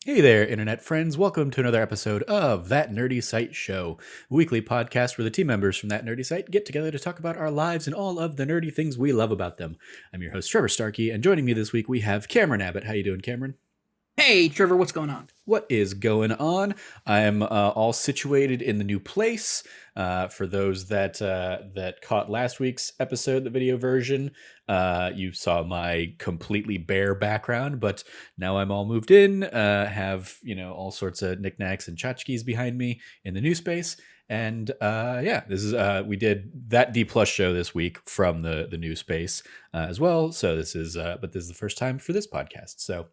Hey there, internet friends. Welcome to another episode of That Nerdy Site Show, a weekly podcast where the team members from That Nerdy Site get together to talk about our lives and all of the nerdy things we love about them. I'm your host, Trevor Starkey, and joining me this week we have Cameron Abbott. How you doing, Cameron? Hey, Trevor, what's going on? What is going on? I'm all situated in the new place. For those that caught last week's episode, the video version, you saw my completely bare background, but now I'm all moved in. Have all sorts of knickknacks and tchotchkes behind me in the new space. And yeah, this is we did that D plus show this week from the new space as well. So this is but this is the first time for this podcast. So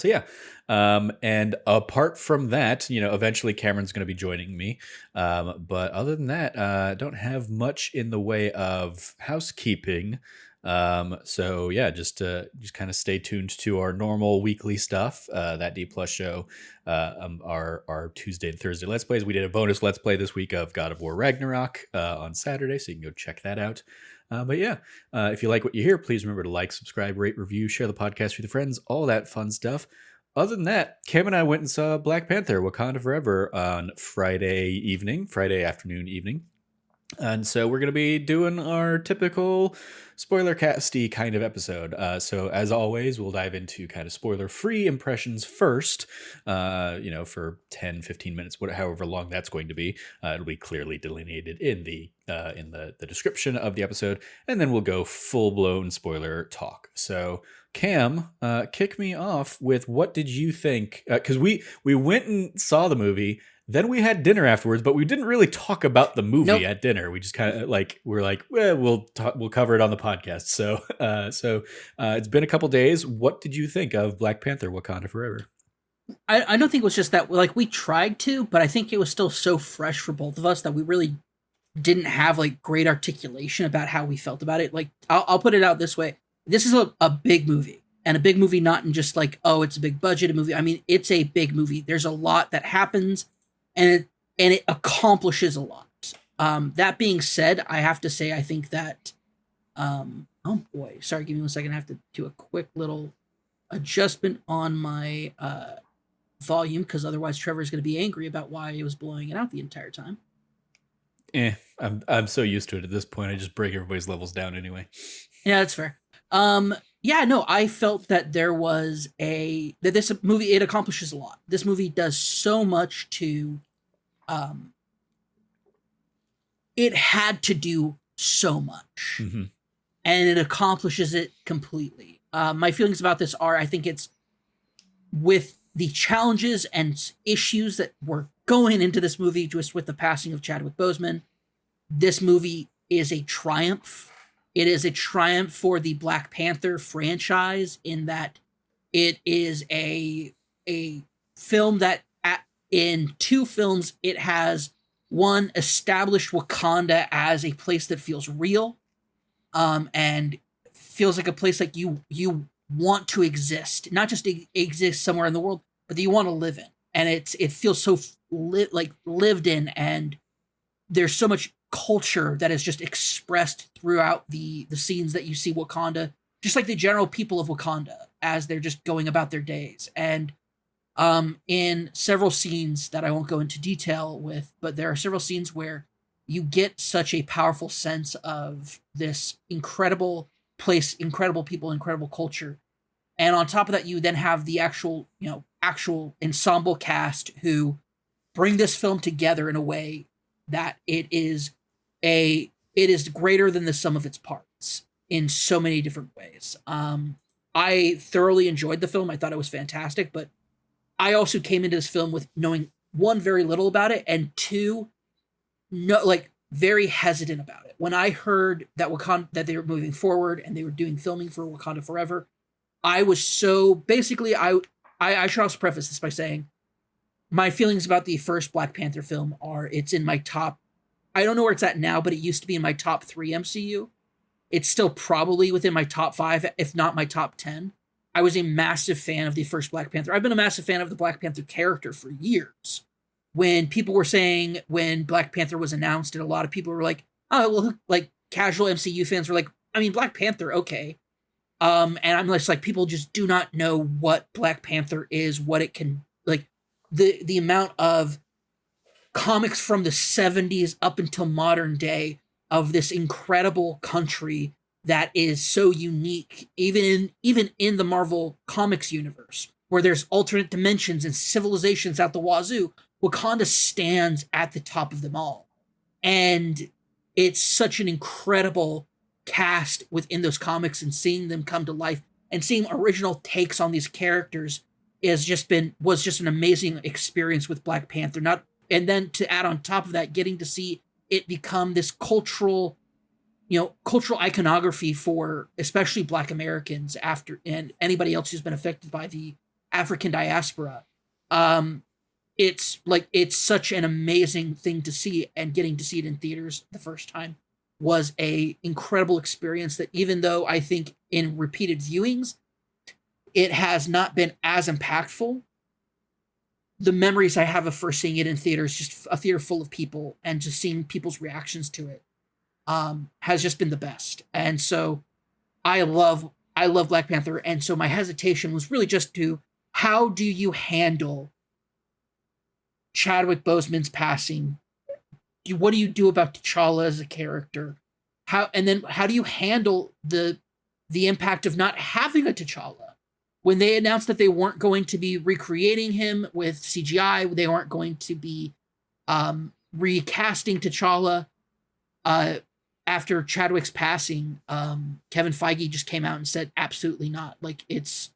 yeah, and apart from that, eventually Cameron's going to be joining me. But other than that, don't have much in the way of housekeeping. So yeah, just kind of stay tuned to our normal weekly stuff. That D plus show, our Tuesday and Thursday Let's Plays. We did a bonus Let's Play this week of God of War Ragnarok on Saturday, so you can go check that out. But yeah, if you like what you hear, please remember to like, subscribe, rate, review, share the podcast with your friends, all that fun stuff. Other than that, Cam and I went and saw Black Panther Wakanda Forever on Friday afternoon, evening. And so we're going to be doing our typical spoiler-casty kind of episode. So as always, we'll dive into kind of spoiler-free impressions first, for 10, 15 minutes, however long that's going to be. It'll be clearly delineated in the description of the episode. And then we'll go full-blown spoiler talk. So Cam, kick me off with what did you think? Because we went and saw the movie. Then we had dinner afterwards, but we didn't really talk about the movie Nope. at dinner. We just kind of we're like, well, we'll cover it on the podcast. So it's been a couple days. What did you think of Black Panther: Wakanda Forever? I don't think it was just that, like, we tried to, but I think it was still so fresh for both of us that we really didn't have, like, great articulation about how we felt about it. Like, I'll put it out this way. This is a big movie, and a big movie not in just like, oh, it's a big budget movie. I mean, it's a big movie. There's a lot that happens, and it accomplishes a lot. That being said, I have to say, I think that, oh boy, sorry, give me 1 second. I have to do a quick little adjustment on my volume, because otherwise Trevor's going to be angry about why I was blowing it out the entire time. I'm so used to it at this point. I just break everybody's levels down anyway. Yeah, that's fair. Yeah, no, I felt that that this movie, it accomplishes a lot. This movie does so much to, it had to do so much, Mm-hmm. and it accomplishes it completely. My feelings about this are, I think it's, with the challenges and issues that were going into this movie, just with the passing of Chadwick Boseman, this movie is a triumph. It is a triumph for the Black Panther franchise, in that it is a film that in two films it has, one, established Wakanda as a place that feels real, and feels like a place like you want to exist, not just exist somewhere in the world, but that you want to live in, and it feels so lived in, and there's so much culture that is just expressed throughout the scenes that you see Wakanda, just like the general people of Wakanda as they're just going about their days. And in several scenes that I won't go into detail with, but there are several scenes where you get such a powerful sense of this incredible place, incredible people, incredible culture. And on top of that, you then have the actual ensemble cast who bring this film together in a way that it is greater than the sum of its parts in so many different ways. I thoroughly enjoyed the film. I thought it was fantastic, but I also came into this film with knowing, one, very little about it, and two, very hesitant about it. When I heard that that they were moving forward and they were doing filming for Wakanda Forever, I was so basically I should also preface this by saying my feelings about the first Black Panther film are, it's in my top, I don't know where it's at now, but it used to be in my top 3 MCU. It's still probably within my top 5, if not my top 10. I was a massive fan of the first Black Panther. I've been a massive fan of the Black Panther character for years. When people were saying, when Black Panther was announced, and a lot of people were like, oh, well, like casual MCU fans were like, I mean, Black Panther, okay. And I'm just like, people just do not know what Black Panther is, what it can, like, the amount of comics from the 70s up until modern day of this incredible country that is so unique, even in the Marvel Comics universe, where there's alternate dimensions and civilizations out the wazoo. Wakanda stands at the top of them all, and it's such an incredible cast within those comics, and seeing them come to life and seeing original takes on these characters was just an amazing experience with Black Panther. Not And then to add on top of that, getting to see it become this cultural iconography for especially Black Americans after, and anybody else who's been affected by the African diaspora. Um, it's such an amazing thing to see, and getting to see it in theaters the first time was a incredible experience that, even though I think in repeated viewings it has not been as impactful, the memories I have of first seeing it in theaters, just a theater full of people and just seeing people's reactions to it, has just been the best. And so I love Black Panther. And so my hesitation was really just to, how do you handle Chadwick Boseman's passing? What do you do about T'Challa as a character? How do you handle the impact of not having a T'Challa? When they announced that they weren't going to be recreating him with CGI, they weren't going to be recasting T'Challa after Chadwick's passing, Kevin Feige just came out and said, absolutely not. It's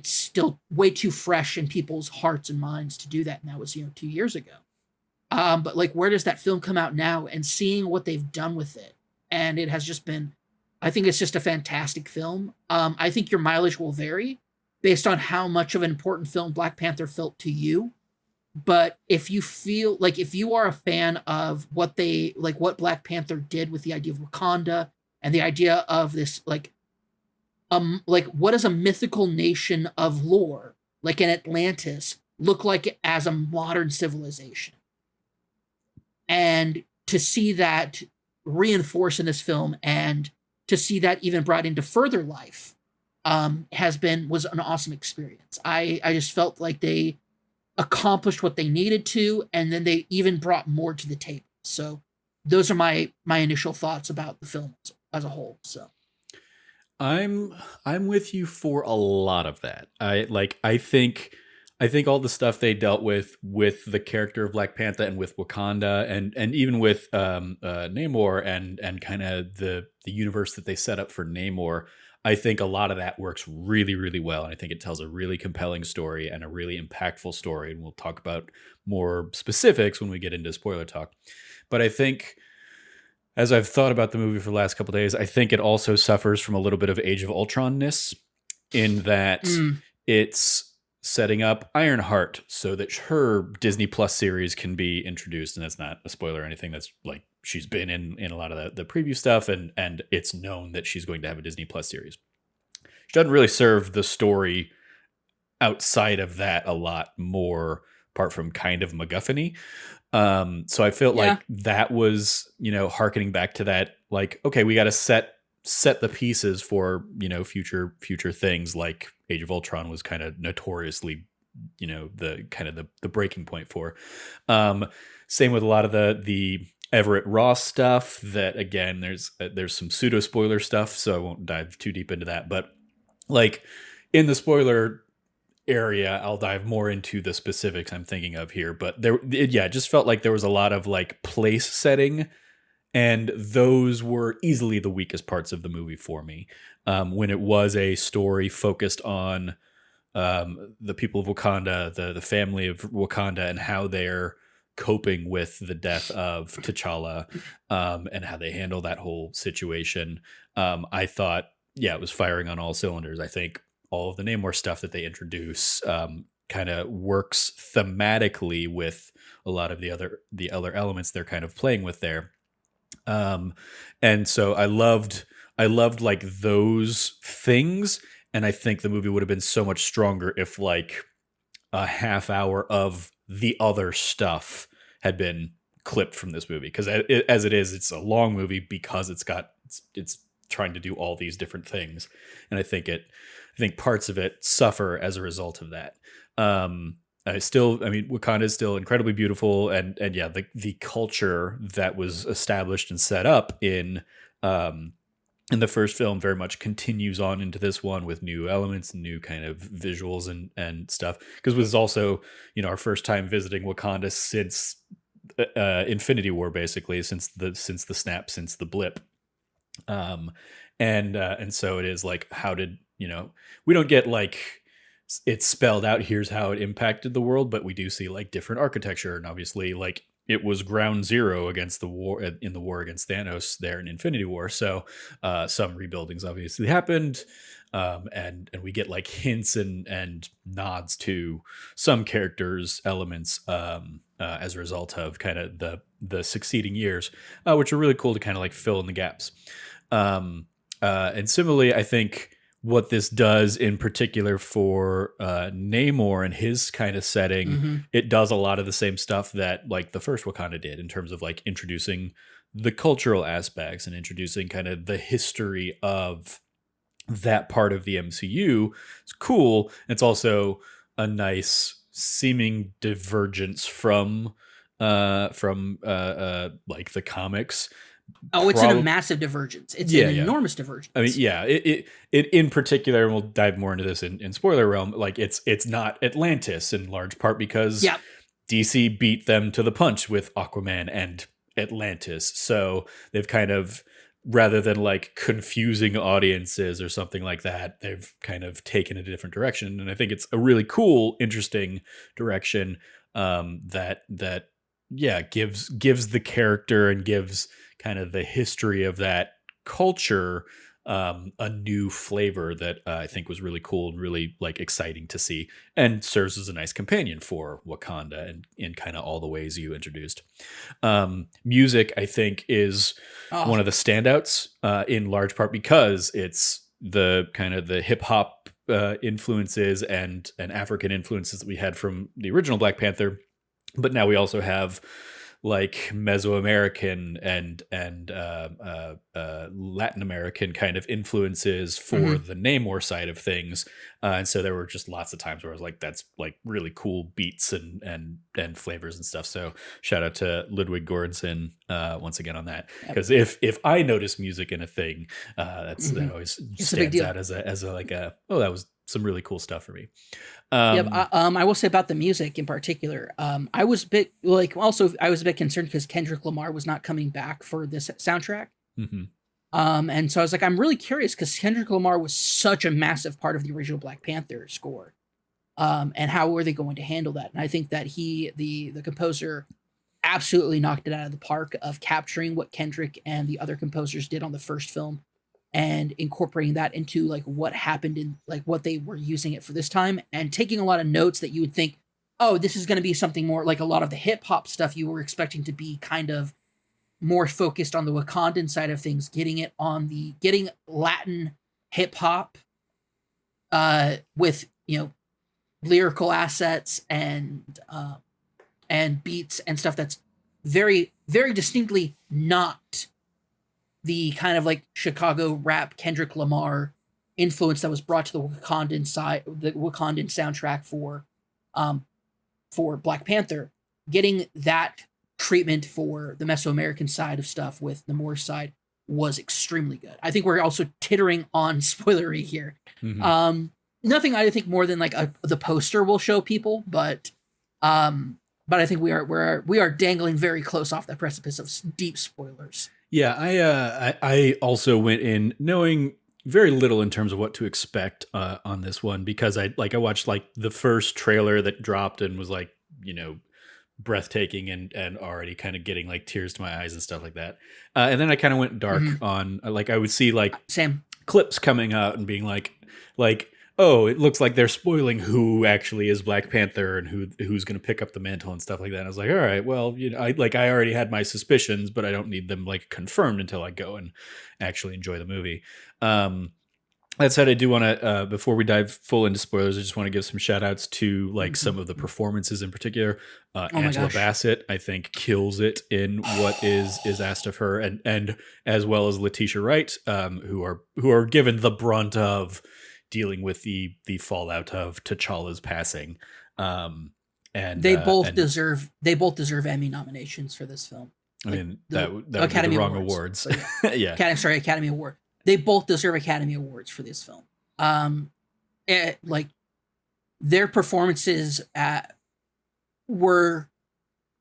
still way too fresh in people's hearts and minds to do that. And that was 2 years ago. But like, where does that film come out now? And seeing what they've done with it, and it has just been, I think it's just a fantastic film. I think your mileage will vary based on how much of an important film Black Panther felt to you. But if you are a fan of what Black Panther did with the idea of Wakanda and the idea of this, what does a mythical nation of lore, like an Atlantis, look like as a modern civilization? And to see that reinforced in this film, and to see that even brought into further life, was an awesome experience. I just felt like they accomplished what they needed to, and then they even brought more to the table. So those are my initial thoughts about the film as a whole. So I'm with you for a lot of that. I think all the stuff they dealt with the character of Black Panther and with Wakanda and even with Namor and kind of the universe that they set up for Namor, I think a lot of that works really, really well. And I think it tells a really compelling story and a really impactful story. And we'll talk about more specifics when we get into spoiler talk. But I think, as I've thought about the movie for the last couple of days, I think it also suffers from a little bit of Age of Ultron-ness, in that it's setting up Ironheart so that her Disney Plus series can be introduced. And that's not a spoiler or anything. That's like, she's been in a lot of the preview stuff, and it's known that she's going to have a Disney Plus series. She doesn't really serve the story outside of that a lot more, apart from kind of MacGuffin-y. So I felt like that was, harkening back to that, like, okay, we got to set the pieces for, future things. Like Age of Ultron was kind of notoriously, the breaking point for. Same with a lot of the Everett Ross stuff. That, again, there's some pseudo spoiler stuff, so I won't dive too deep into that. But like, in the spoiler area, I'll dive more into the specifics I'm thinking of here. But it just felt like there was a lot of like place setting, and those were easily the weakest parts of the movie for me. When it was a story focused on the people of Wakanda, the family of Wakanda, and how they're coping with the death of T'Challa, and how they handle that whole situation. I thought, it was firing on all cylinders. I think all of the Namor stuff that they introduce kind of works thematically with a lot of the other elements they're kind of playing with there. And so I loved like those things. And I think the movie would have been so much stronger if like a half hour of the other stuff had been clipped from this movie. Because as it is, it's a long movie because it's trying to do all these different things. And I think parts of it suffer as a result of that. I mean, Wakanda is still incredibly beautiful, and yeah, the culture that was established and set up in the first film very much continues on into this one with new elements and new kind of visuals and stuff. Because it was also, our first time visiting Wakanda since Infinity War, basically, since the snap, since the blip. Um, and so it is like, how did we don't get like it's spelled out, here's how it impacted the world, but we do see like different architecture, and obviously like it was ground zero against the war in the war against Thanos there in Infinity War. So some rebuildings obviously happened, and we get like hints and nods to some characters elements as a result of kind of the succeeding years, which are really cool to kind of like fill in the gaps. And similarly, I think what this does in particular for Namor and his kind of setting, it does a lot of the same stuff that like the first Wakanda did in terms of like introducing the cultural aspects and introducing kind of the history of that part of the MCU. It's cool. It's also a nice seeming divergence from like the comics. Oh, it's a massive divergence. It's an enormous divergence. I mean, yeah, it in particular, and we'll dive more into this in spoiler realm. Like it's not Atlantis in large part because DC beat them to the punch with Aquaman and Atlantis. So they've kind of, rather than like confusing audiences or something like that, they've kind of taken a different direction. And I think it's a really cool, interesting direction that gives the character and gives kind of the history of that culture a new flavor that I think was really cool and really like exciting to see, and serves as a nice companion for Wakanda and in kind of all the ways you introduced. Music, I think, is one of the standouts in large part because it's the kind of the hip hop influences and African influences that we had from the original Black Panther. But now we also have like Mesoamerican and Latin American kind of influences for the Namor side of things, and so there were just lots of times where I was like, "That's like really cool beats and flavors and stuff." So shout out to Ludwig Göransson once again on that, because if I notice music in a thing, that always stands out as a like a that was some really cool stuff for me. I will say about the music in particular, I was a bit concerned because Kendrick Lamar was not coming back for this soundtrack. And so I was like, I'm really curious because Kendrick Lamar was such a massive part of the original Black Panther score. And how were they going to handle that? And I think that the composer, absolutely knocked it out of the park of capturing what Kendrick and the other composers did on the first film and incorporating that into like what happened in like what they were using it for this time, and taking a lot of notes that you would think, oh, this is going to be something more like a lot of the hip hop stuff you were expecting to be kind of more focused on the Wakandan side of things, getting Latin hip hop with, lyrical assets and beats and stuff that's very, very distinctly not the kind of like Chicago rap Kendrick Lamar influence that was brought to the Wakandan soundtrack for Black Panther. Getting that treatment for the Mesoamerican side of stuff with Namor's side was extremely good. I think we're also tittering on spoilery here. Nothing I think more than like the poster will show people, but I think we are dangling very close off the precipice of deep spoilers. Yeah, I also went in knowing very little in terms of what to expect on this one, because I watched like the first trailer that dropped and was like, breathtaking and already kind of getting like tears to my eyes and stuff like that. And then I kind of went dark on like I would see like clips coming out and being like, oh, it looks like they're spoiling who actually is Black Panther and who's going to pick up the mantle and stuff like that. And I was like, all right, well, I already had my suspicions, but I don't need them like confirmed until I go and actually enjoy the movie. That said, I do want to, before we dive full into spoilers, I just want to give some shout outs to like some of the performances in particular. Oh my Angela gosh. Bassett, I think, kills it in what is asked of her, and as well as Letitia Wright, who are given the brunt of dealing with the fallout of T'Challa's passing. Um, and They both deserve Emmy nominations for this film. I Like mean the that would be the Academy wrong Awards. awards. But yeah. Yeah, Academy Award. They both deserve Academy Awards for this film. Like their performances were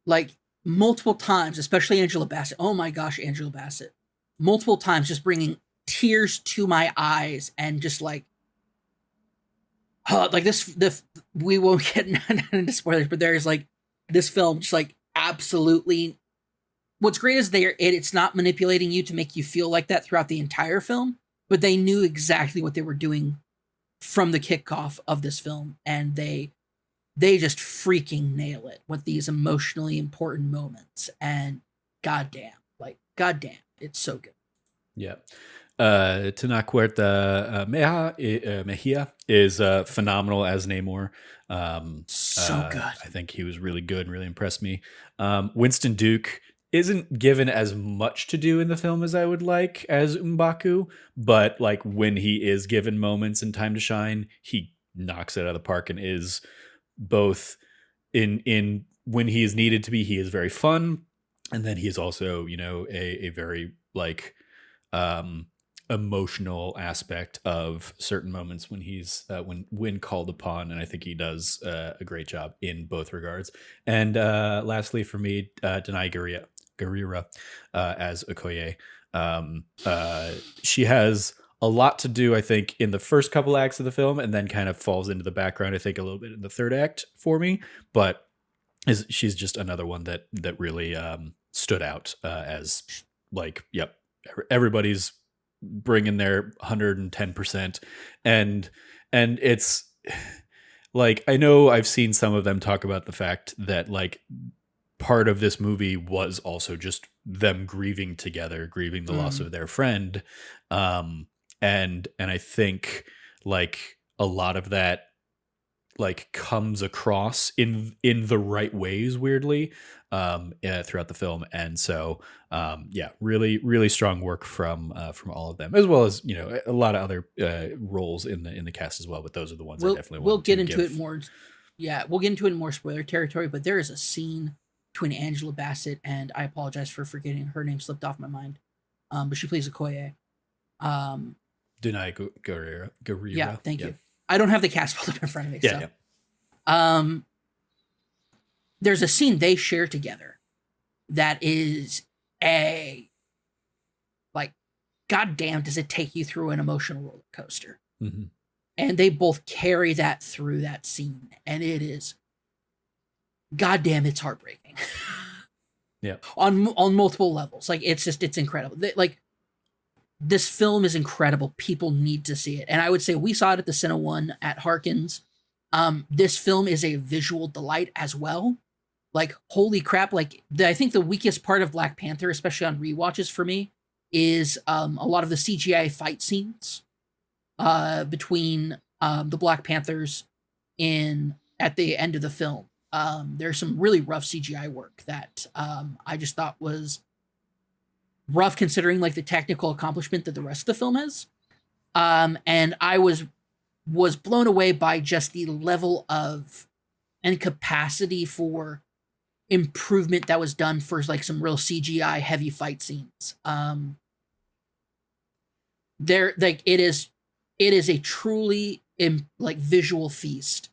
like multiple times, especially Angela Bassett. Oh my gosh, Angela Bassett. Multiple times just bringing tears to my eyes and just like like this we won't get into spoilers, but there's like this film just like absolutely what's great is it's not manipulating you to make you feel like that throughout the entire film, but they knew exactly what they were doing from the kickoff of this film, and they just freaking nail it with these emotionally important moments. And goddamn, it's so good. yeah. Tanaquerta Mejia is phenomenal as Namor. So good. I think he was really good and really impressed me. Winston Duke isn't given as much to do in the film as I would like as M'Baku, but like when he is given moments and time to shine, he knocks it out of the park and is both in when he is needed to be, he is very fun, and then he is also, you know, a very like um emotional aspect of certain moments when he's when called upon, and I think he does a great job in both regards. And lastly for me, Denai Guerrera as Okoye. She has a lot to do, I think, in the first couple acts of the film, and then kind of falls into the background, I think, a little bit in the third act for me. But she's just another one that really stood out as like, yep, everybody's bringing their 110%, and it's like, I know I've seen some of them talk about the fact that like part of this movie was also just them grieving together, grieving the loss of their friend. And I think like a lot of that like comes across in the right ways, weirdly, throughout the film. And so yeah, really strong work from all of them, as well as, you know, a lot of other roles in the cast as well, but those are the ones I definitely We'll want get to into give. it more. Yeah, we'll get into it in more spoiler territory, but there is a scene between Angela Bassett and, I apologize for forgetting, her name slipped off my mind, but she plays Okoye. Denai Guerrera. Yeah, thank you. I don't have the cast pulled up in front of me. Yeah, so. yeah. There's a scene they share together that is like, goddamn, does it take you through an emotional roller coaster? Mm-hmm. And they both carry that through that scene, and it is, goddamn, it's heartbreaking. Yeah. On multiple levels. Like, it's incredible. Like, this film is incredible. People need to see it. And I would say we saw it at the Cine One at Harkins. This film is a visual delight as well. Like, holy crap. Like, I think the weakest part of Black Panther, especially on rewatches for me, is a lot of the CGI fight scenes between the Black Panthers at the end of the film. There's some really rough CGI work that I just thought was rough, considering like the technical accomplishment that the rest of the film has. And I was blown away by just the level of and capacity for improvement that was done for like some real CGI heavy fight scenes. There, like, it is a truly like visual feast,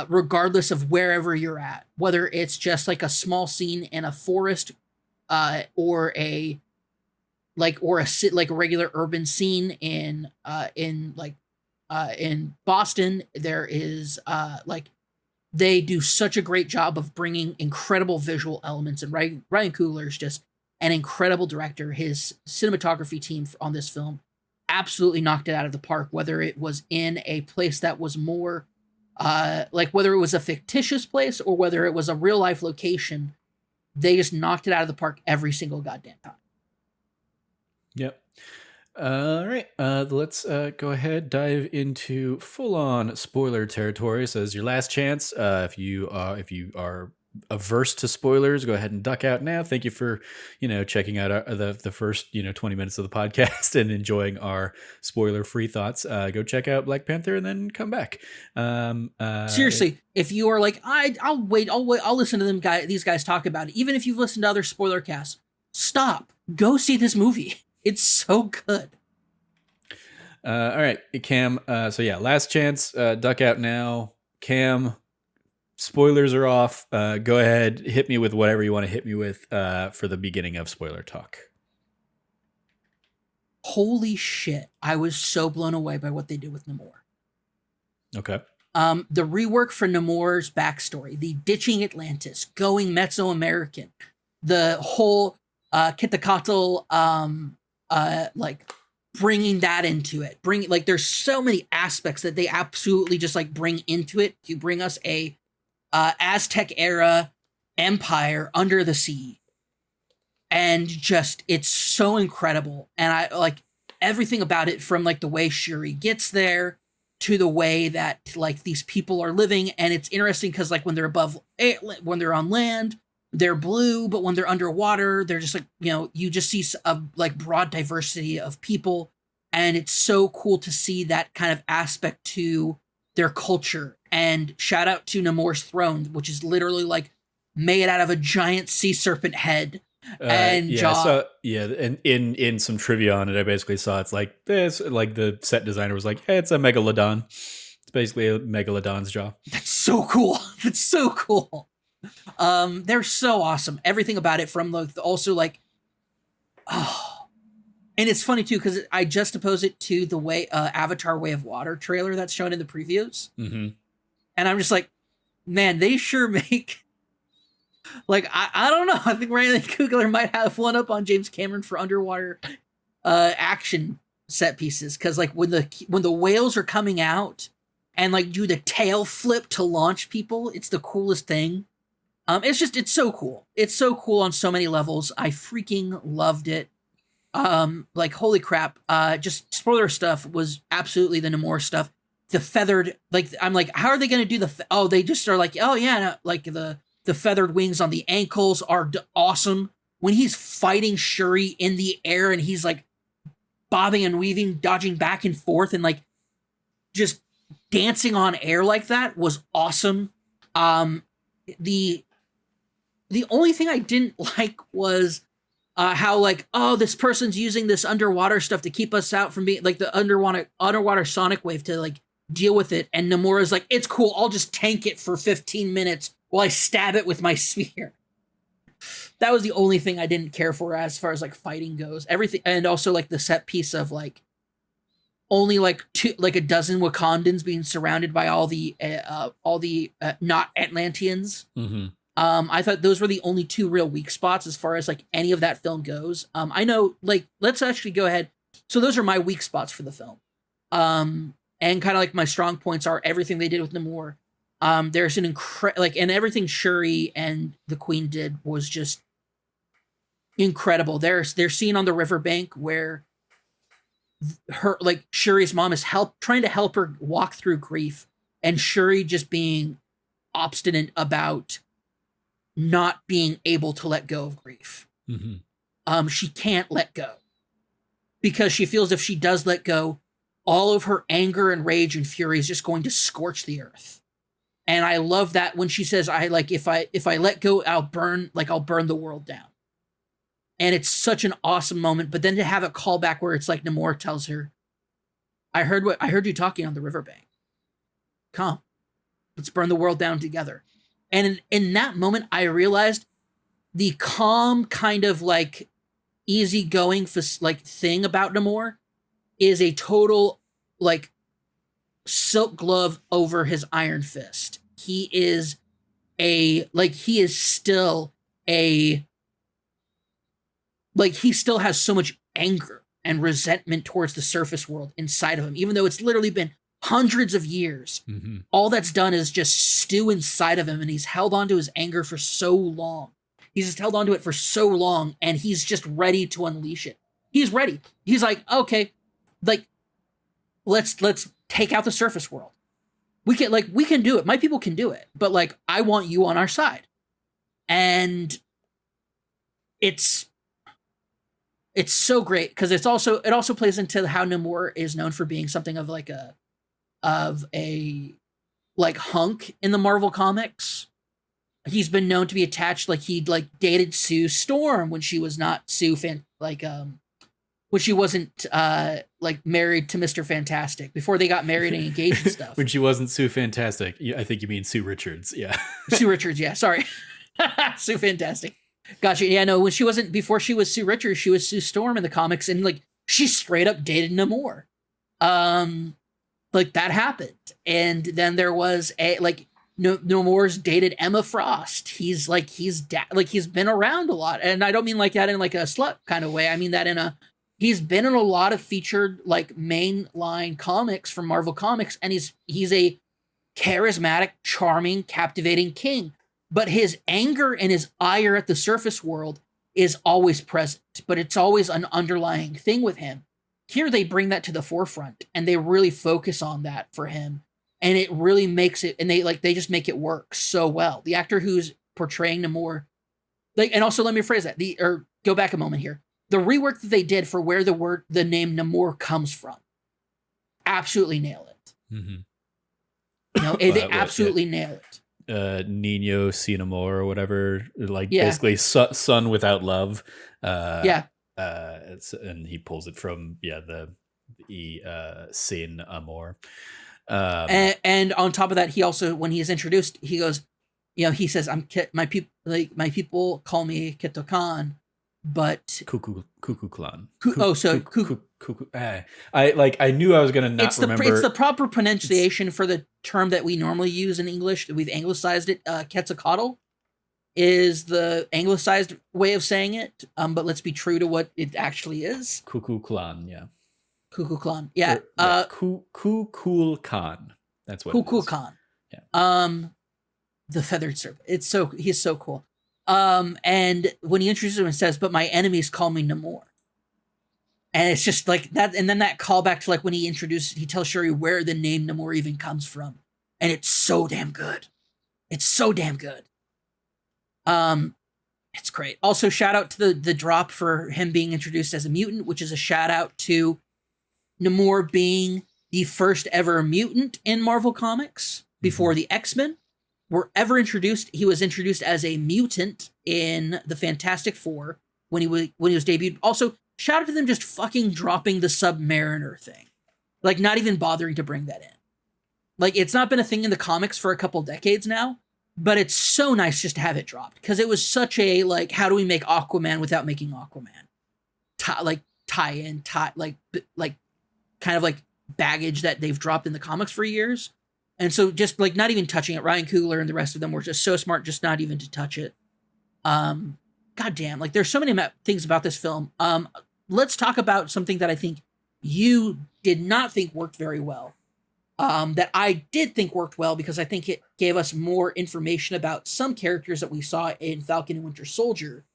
regardless of wherever you're at, whether it's just like a small scene in a forest, or a regular urban scene in Boston. There is like, they do such a great job of bringing incredible visual elements, and Ryan Coogler's just an incredible director. His cinematography team on this film absolutely knocked it out of the park, whether it was in a place that was more like, whether it was a fictitious place or whether it was a real life location. They just knocked it out of the park every single goddamn time. Yep. All right, let's go ahead, dive into full-on spoiler territory. So, as your last chance, if you are averse to spoilers, go ahead and duck out now. Thank you for checking out the first 20 minutes of the podcast and enjoying our spoiler-free thoughts. Go check out Black Panther and then come back. Seriously, if you are like, I'll wait, I'll listen to these guys talk about it. Even if you've listened to other spoiler casts, stop, go see this movie. It's so good. All right, Cam. So yeah, last chance. Duck out now, Cam. Spoilers are off. Go ahead, hit me with whatever you want to hit me with for the beginning of spoiler talk. Holy shit! I was so blown away by what they did with Namor. Okay. The rework for Namor's backstory, the ditching Atlantis, going Mesoamerican, the whole Kitakatl, like bringing that into it. There's so many aspects that they absolutely just like bring into it to bring us a Aztec era empire under the sea. And just, it's so incredible. And I like everything about it, from like the way Shuri gets there to the way that like these people are living. And it's interesting because like when they're on land, they're blue, but when they're underwater, they're just like, you just see a like broad diversity of people. And it's so cool to see that kind of aspect to their culture. And shout out to Namor's throne, which is literally like made out of a giant sea serpent head and jaw. So and in some trivia on it, I basically saw it's like this, like the set designer was like, hey, it's a megalodon. It's basically a megalodon's jaw. That's so cool. That's so cool. They're so awesome. Everything about it, from also like, oh, and it's funny too because I juxtapose it to the way Avatar: Way of Water trailer that's shown in the previews, and I'm just like, man, they sure make. Like I don't know. I think Ryan Coogler might have one up on James Cameron for underwater action set pieces, because like when the whales are coming out and like do the tail flip to launch people, it's the coolest thing. It's so cool. It's so cool on so many levels. I freaking loved it. Like holy crap. Just spoiler stuff was absolutely the Namor stuff. The feathered, like I'm like, how are they gonna do they just are like, oh yeah, no, like the feathered wings on the ankles are awesome. When he's fighting Shuri in the air and he's like bobbing and weaving, dodging back and forth, and like just dancing on air like that was awesome. The only thing I didn't like was how like, oh, this person's using this underwater stuff to keep us out from being like the underwater sonic wave to like deal with it. And Namor's like, it's cool, I'll just tank it for 15 minutes while I stab it with my spear. That was the only thing I didn't care for as far as like fighting goes. Everything, and also like the set piece of like only like a dozen Wakandans being surrounded by all the not Atlanteans. I thought those were the only two real weak spots as far as like any of that film goes. I know, like, let's actually go ahead. So those are my weak spots for the film. And kind of like my strong points are everything they did with Namor. There's an and everything Shuri and the Queen did was just incredible. They're scene on the riverbank where her, like, Shuri's mom is trying to help her walk through grief, and Shuri just being obstinate about not being able to let go of grief. She can't let go because she feels if she does let go, all of her anger and rage and fury is just going to scorch the earth. And I love that when she says, if I let go, I'll burn the world down. And it's such an awesome moment. But then to have a callback where it's like Namor tells her, I heard you talking on the riverbank. Come, let's burn the world down together. And in that moment, I realized the calm kind of like easygoing like thing about Namor is a total like silk glove over his iron fist. He still has so much anger and resentment towards the surface world inside of him, even though it's literally been hundreds of years. All that's done is just stew inside of him, and he's held on to his anger for so long. He's just held on to it for so long, and he's just ready to unleash it. He's ready. He's like, okay, like let's take out the surface world. We can do it. My people can do it. But like, I want you on our side. And it's so great because it also plays into how Namor is known for being something of a like hunk in the Marvel comics. He's been known to be attached, like he'd like dated Sue Storm when she was not when she wasn't like married to Mr. Fantastic, before they got married and engaged and stuff. When she wasn't Sue Fantastic. I think you mean Sue Richards. Yeah. Sue Richards, yeah, sorry. Sue Fantastic. Gotcha. Yeah, no, when she wasn't, before she was Sue Richards, she was Sue Storm in the comics, and like she straight up dated Namor. Like that happened. And then there was Namor's dated Emma Frost. He's been around a lot. And I don't mean like that in like a slut kind of way. I mean that he's been in a lot of featured like mainline comics from Marvel Comics, and he's a charismatic, charming, captivating king. But his anger and his ire at the surface world is always present, but it's always an underlying thing with him. Here they bring that to the forefront, and they really focus on that for him, and it really makes it, and they just make it work so well. The actor who's portraying Namor, and also let me rephrase that, go back a moment here. The rework that they did for where the name Namor comes from, absolutely nail it. Mm-hmm. They absolutely nail it. Nino Cinnamore or whatever, basically son without love. And he pulls it from the sin amor. And on top of that, he also, when he is introduced, he goes, he says, my people call me Ketokan, but Cuckoo clan. Cuckoo. I knew I was gonna not remember. It's the proper pronunciation for the term that we normally use in English. We've anglicized it. Quetzalcoatl is the anglicized way of saying it. But let's be true to what it actually is. Cuckoo clan, yeah. Cuckoo clan, yeah. Cuckoo Khan. That's what. Cuckoo Khan. Yeah. The feathered serpent. He's so cool. And when he introduces him and says, "But my enemies call me Namor." And it's just like that, and then that callback to like when he tells Shuri where the name Namor even comes from. And it's so damn good. It's so damn good. It's great. Also, shout out to the drop for him being introduced as a mutant, which is a shout out to Namor being the first ever mutant in Marvel Comics before the X-Men were ever introduced. He was introduced as a mutant in the Fantastic Four when he was debuted. Also, shout out to them just fucking dropping the Submariner thing. Like, not even bothering to bring that in. Like, it's not been a thing in the comics for a couple decades now, but it's so nice just to have it dropped. Because it was such a, like, how do we make Aquaman without making Aquaman? Tie-in, kind of like baggage that they've dropped in the comics for years. And so just like not even touching it, Ryan Coogler and the rest of them were just so smart just not even to touch it. Goddamn, like there's so many things about this film. Let's talk about something that I think you did not think worked very well. That I did think worked well because I think it gave us more information about some characters that we saw in Falcon and Winter Soldier.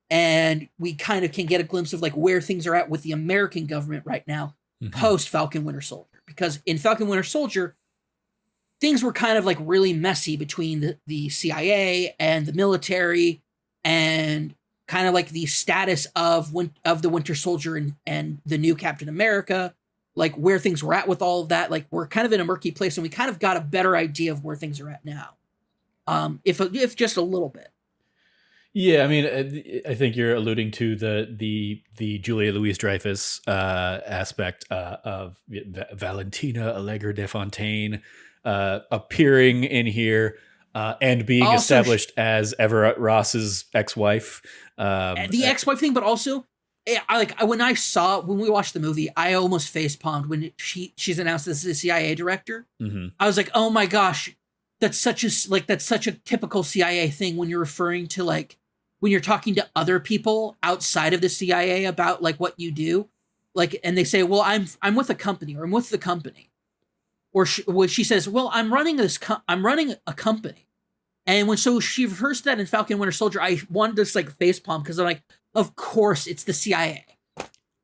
And we kind of can get a glimpse of like where things are at with the American government right now, post Falcon Winter Soldier. Because in Falcon Winter Soldier, things were kind of like really messy between the CIA and the military, and kind of like the status of the Winter Soldier and the new Captain America, like where things were at with all of that. Like we're kind of in a murky place, and we kind of got a better idea of where things are at now, if just a little bit. Yeah, I mean, I think you're alluding to the Julia Louis-Dreyfus aspect of Valentina Allegra de Fontaine appearing in here and being also established as Everett Ross's ex-wife. The ex-wife thing, but also, when we watched the movie, I almost facepalmed when she's announced as the CIA director. I was like, oh my gosh, that's such a typical CIA thing when you're referring to like when you're talking to other people outside of the CIA about like what you do, like, and they say, well, I'm with a company, or I'm with the company. Or she says, well, I'm running a company. And so she refers to that in Falcon Winter Soldier, I wanted to just like facepalm because I'm like, of course it's the CIA.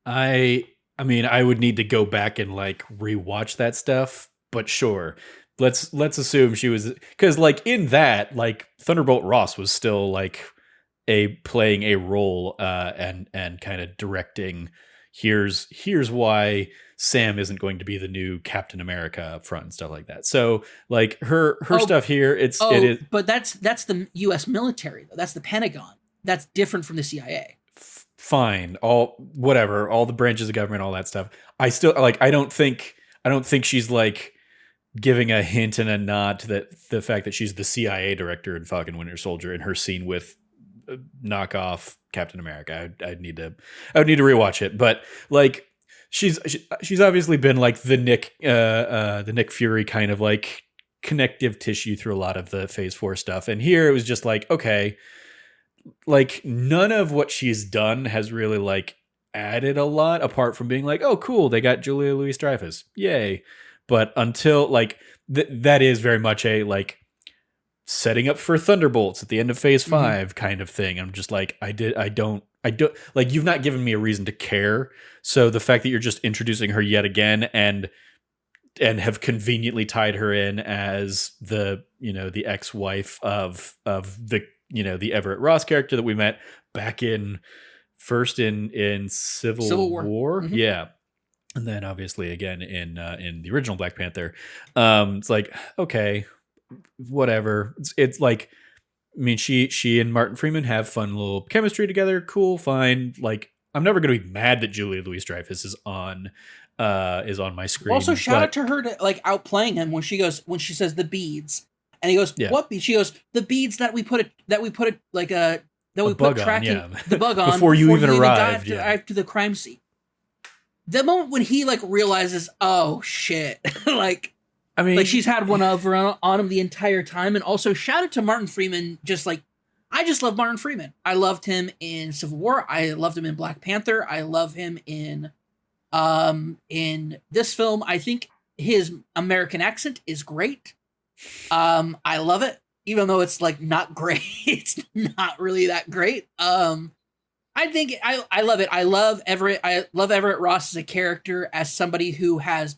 I I mean, I would need to go back and like rewatch that stuff, but sure. Let's assume she was, cuz like in that, like Thunderbolt Ross was still like a playing a role and kind of directing, here's why Sam isn't going to be the new Captain America up front and stuff like that. So like her Oh, stuff here, it oh, is but that's the U.S. military though. That's the Pentagon. That's different from the CIA. fine, all whatever, all the branches of government, all that stuff. I still like, I don't think she's like giving a hint and a nod to that, the fact that she's the CIA director in Falcon Winter Soldier in her scene with knockoff Captain America. I would need to rewatch it, but like she's obviously been like the Nick Fury kind of like connective tissue through a lot of the Phase 4 stuff. And here it was just like, okay, like none of what she's done has really like added a lot apart from being like, oh cool, they got Julia Louis-Dreyfus. Yay. But until like that is very much a like setting up for Thunderbolts at the end of Phase Mm-hmm. 5 kind of thing. I'm just like, I don't like, you've not given me a reason to care. So the fact that you're just introducing her yet again and have conveniently tied her in as the, the ex-wife of the, the Everett Ross character that we met back in first in Civil Civil War. War. Mm-hmm. Yeah. And then obviously again in the original Black Panther. It's like, okay, whatever. It's like, I mean, she and Martin Freeman have fun little chemistry together. Cool, fine. Like, I'm never gonna be mad that Julia Louis-Dreyfus is on my Also, screen. shout out But to her to like outplaying him when she says the beads, and he goes, yeah, "What beads?" She goes, "The beads that we put like that a we put bug on, tracking yeah. the bug on Before you even got arrived, yeah. to the crime scene." The moment when he like realizes, oh shit, I mean, like she's had one over on him the entire time. And also shout out to Martin Freeman. Just like, I just love Martin Freeman. I loved him in Civil War. I loved him in Black Panther. I love him in this film. I think his American accent is great. I love it, even though it's like not great. It's not really that great. I think I love it. I love Everett. I love Everett Ross as a character, as somebody who has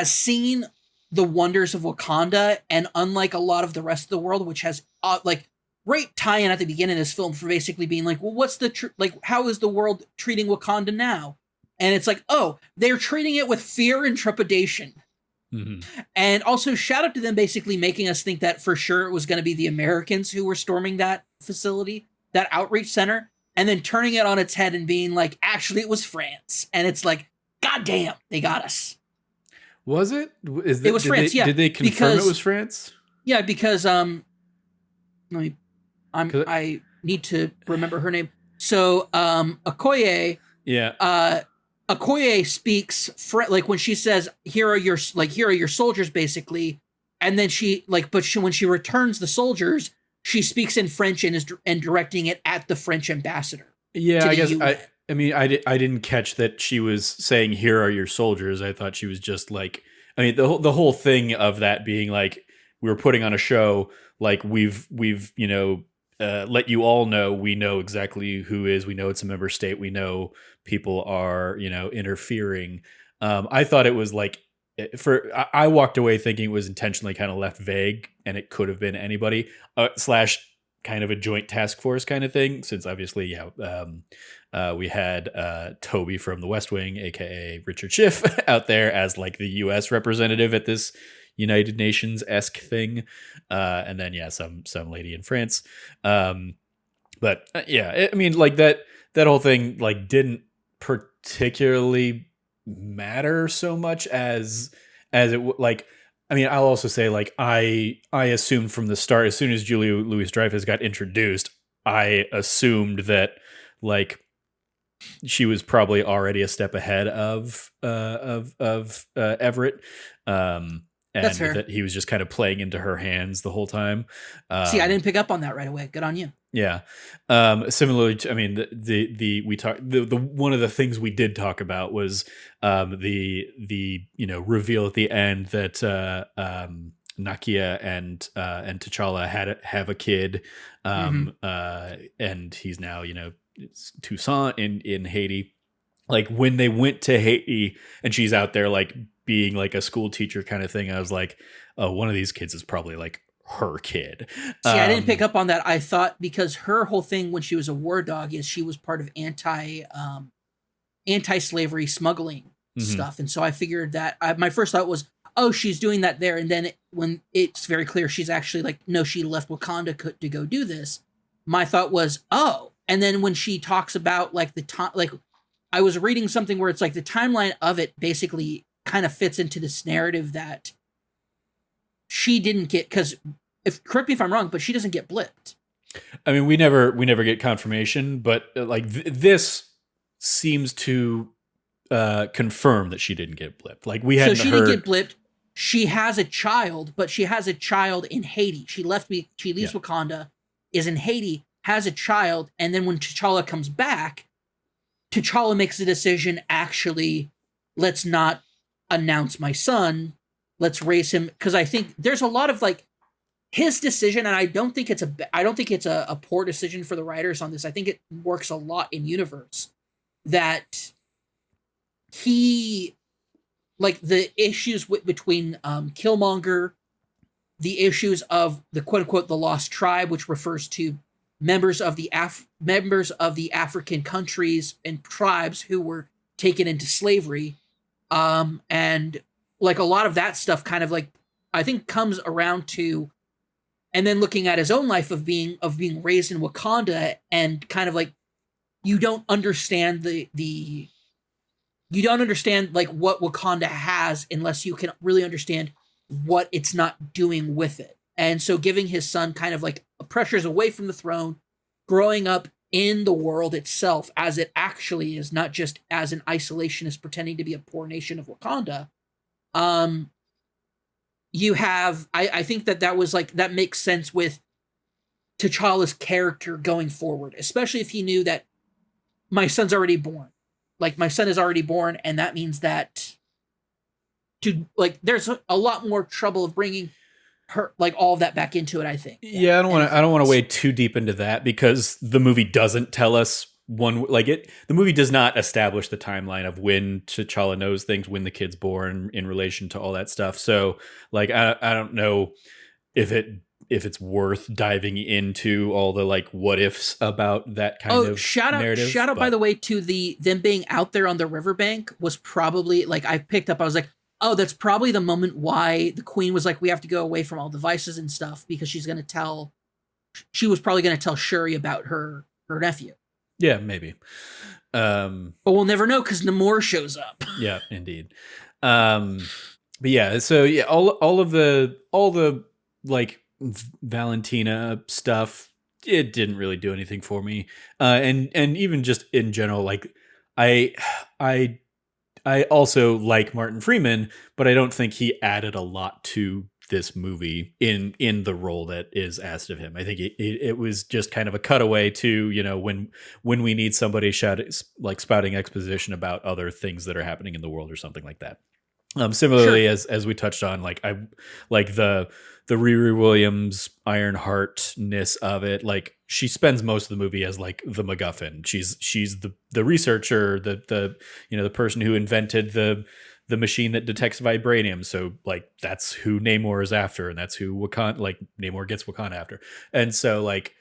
seen the wonders of Wakanda, and unlike a lot of the rest of the world, which has like great tie-in at the beginning of this film for basically being like, well, what's the like, how is the world treating Wakanda now? And it's like, oh, they're treating it with fear and trepidation. mm-hmm. And also shout out to them basically making us think that for sure it was going to be the Americans who were storming that facility, that outreach center, and then turning it on its head and being like, actually it was France. And it's like, god damn, they got us. Was it? It was France, yeah. Did they confirm Because it was France? yeah, because let me, 'Cause- I need to remember her name. So Okoye, yeah. Okoye speaks like when she says, here are your soldiers basically, and then when she returns the soldiers, she speaks in French and directing it at the French ambassador. Yeah, I guess UN. I mean, I didn't catch that she was saying, "Here are your soldiers." I thought she was just like, I mean, the whole thing of that being like, we were putting on a show, like we've let you all know, we know exactly who is, we know it's a member state, we know people are interfering. I thought it was like, I walked away thinking it was intentionally kind of left vague, and it could have been anybody slash kind of a joint task force kind of thing, since obviously, we had Toby from The West Wing, aka Richard Schiff, out there as like the U.S. representative at this United Nations-esque thing, and then some lady in France. But I mean, like that whole thing like didn't particularly matter so much as like. I mean, I'll also say, like, I assumed from the start, as soon as Julia Louis-Dreyfus got introduced, I assumed that like she was probably already a step ahead of Everett, and That's fair. that he was just kind of playing into her hands the whole time. See, I didn't pick up on that right away. Good on you. Yeah. Similarly to, I mean, the one of the things we did talk about was the reveal at the end that Nakia and T'Challa have a kid, and he's now Toussaint in Haiti. Like when they went to Haiti and she's out there like being like a school teacher kind of thing, I was like, oh, one of these kids is probably like her kid. See, I didn't pick up on that. I thought because her whole thing when she was a war dog is she was part of anti-slavery smuggling Mhm. stuff, and so I figured that my first thought was, oh, she's doing that there, and then when it's very clear she's actually like, no, she left Wakanda to go do this. My thought was, oh, and then when she talks about like the time, like I was reading something where it's like the timeline of it basically kind of fits into this narrative that she didn't get because if correct me if I'm wrong, but she doesn't get blipped. I mean, we never get confirmation, but like this seems to confirm that she didn't get blipped. Like we So hadn't she didn't get heard. blipped. She has a child, but she has a child in Haiti. She left me. She Yeah. leaves Wakanda, is in Haiti, has a child, and then when T'Challa comes back, T'Challa makes the decision. Actually, let's not announce my son. Let's raise him because I think there's a lot of like his decision, and I don't think it's a poor decision for the writers on this. I think it works a lot in universe that he like the issues between Killmonger, the issues of the quote unquote the lost tribe, which refers to members of the African countries and tribes who were taken into slavery, and like a lot of that stuff kind of like I think comes around to, and then looking at his own life of being raised in Wakanda and kind of like you don't understand the you don't understand like what Wakanda has unless you can really understand what it's not doing with it. And so giving his son kind of like pressures away from the throne, growing up in the world itself as it actually is, not just as an isolationist pretending to be a poor nation of Wakanda. Um, you have, I think that was like, that makes sense with T'Challa's character going forward, especially if he knew that my son's already born. Like my son is already born, and that means that to like there's a lot more trouble of bringing her like all of that back into it. I think. Yeah, I don't want to wade too deep into that because the movie doesn't tell us the movie does not establish the timeline of when T'Challa knows things, when the kid's born in relation to all that stuff. So like I don't know if it's worth diving into all the like what ifs about that kind of narrative. Shout out by the way to them being out there on the riverbank was probably like I picked up. I was like, oh, that's probably the moment why the queen was like, we have to go away from all devices and stuff because she was probably gonna tell Shuri about her nephew. Yeah, maybe. But we'll never know because Namor shows up. Yeah, indeed. But yeah, so yeah, all the like Valentina stuff, it didn't really do anything for me. And even just in general, like I also like Martin Freeman, but I don't think he added a lot to this movie in the role that is asked of him. I think it was just kind of a cutaway to, you know, when we need somebody spouting exposition about other things that are happening in the world or something like that. Similarly, Sure. as we touched on, like I like the Riri Williams Ironheartness of it. Like she spends most of the movie as like the MacGuffin. She's the researcher, the you know, the person who invented the machine that detects vibranium. So like that's who Namor is after, and that's who Namor gets Wakanda after. And so like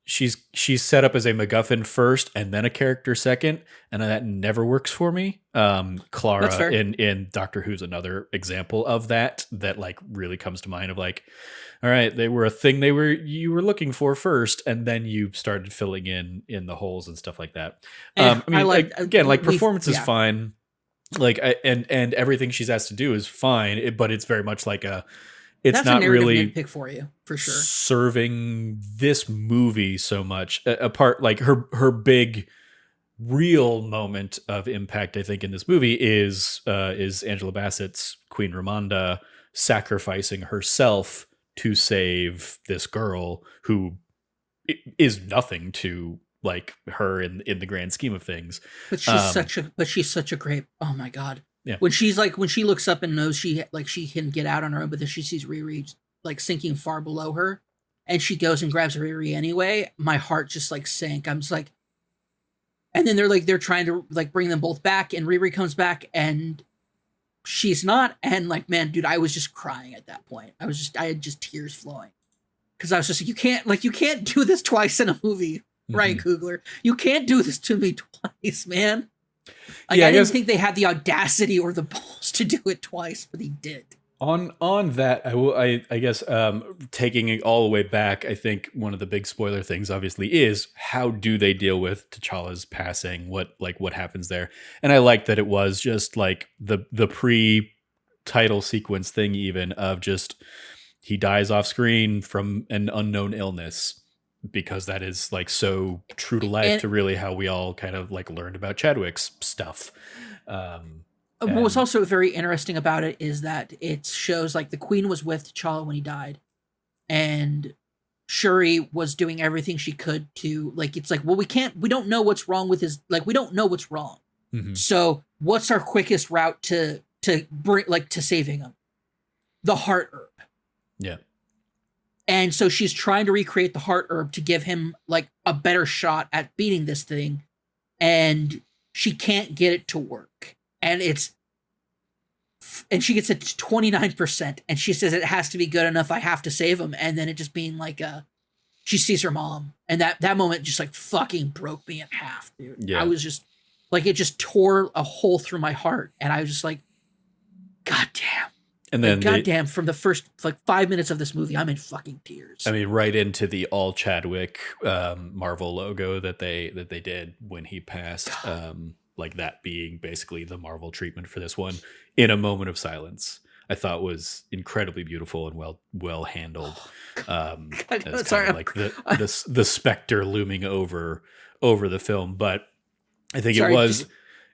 she's set up as a MacGuffin first and then a character second, and that never works for me. That's Clara fair. in Doctor Who's another example of that like really comes to mind of like, all right, they were a thing you were looking for first, and then you started filling in the holes and stuff like that. I mean, again, like performance is fine. Like and everything she's asked to do is fine, but it's very much like it's not really nitpick for you for sure serving this movie so much. Apart like her big real moment of impact, I think, in this movie is Angela Bassett's Queen Ramonda sacrificing herself to save this girl who is nothing to like her in the grand scheme of things. But she's such a great, oh my god. Yeah. When she looks up and knows she can get out on her own, but then she sees Riri like sinking far below her, and she goes and grabs Riri anyway, my heart just like sank. I'm just like, and then they're trying to like bring them both back, and Riri comes back and she's not, and like, man, dude, I was just crying at that point. I had just tears flowing. Because I was just like, you can't do this twice in a movie, Ryan Coogler. You can't do this to me twice, man. Like, I didn't think they had the audacity or the balls to do it twice, but they did. On that, I guess taking it all the way back, I think one of the big spoiler things obviously is how do they deal with T'Challa's passing? What happens there? And I like that it was just like the pre-title sequence thing, even of just he dies off screen from an unknown illness, because that is like so true to life to really how we all kind of like learned about Chadwick's stuff. What's also very interesting about it is that it shows like the Queen was with T'Challa when he died, and Shuri was doing everything she could to like. It's like, well, we don't know what's wrong with his, like, we don't know what's wrong. So what's our quickest route to bring, like, to saving him? The heart herb. Yeah. And so she's trying to recreate the heart herb to give him like a better shot at beating this thing, and she can't get it to work. And she gets it to 29%, and she says it has to be good enough. I have to save him. And then it just being like, she sees her mom, and that moment just like fucking broke me in half, dude. Yeah. I was just like, it just tore a hole through my heart, and I was just like, God damn. And then, like, goddamn, from the first like 5 minutes of this movie, I'm in fucking tears. I mean, right into the all Chadwick Marvel logo that they did when he passed. Like that being basically the Marvel treatment for this one in a moment of silence, I thought was incredibly beautiful and well handled. Sorry, like the specter looming over the film, but I think it was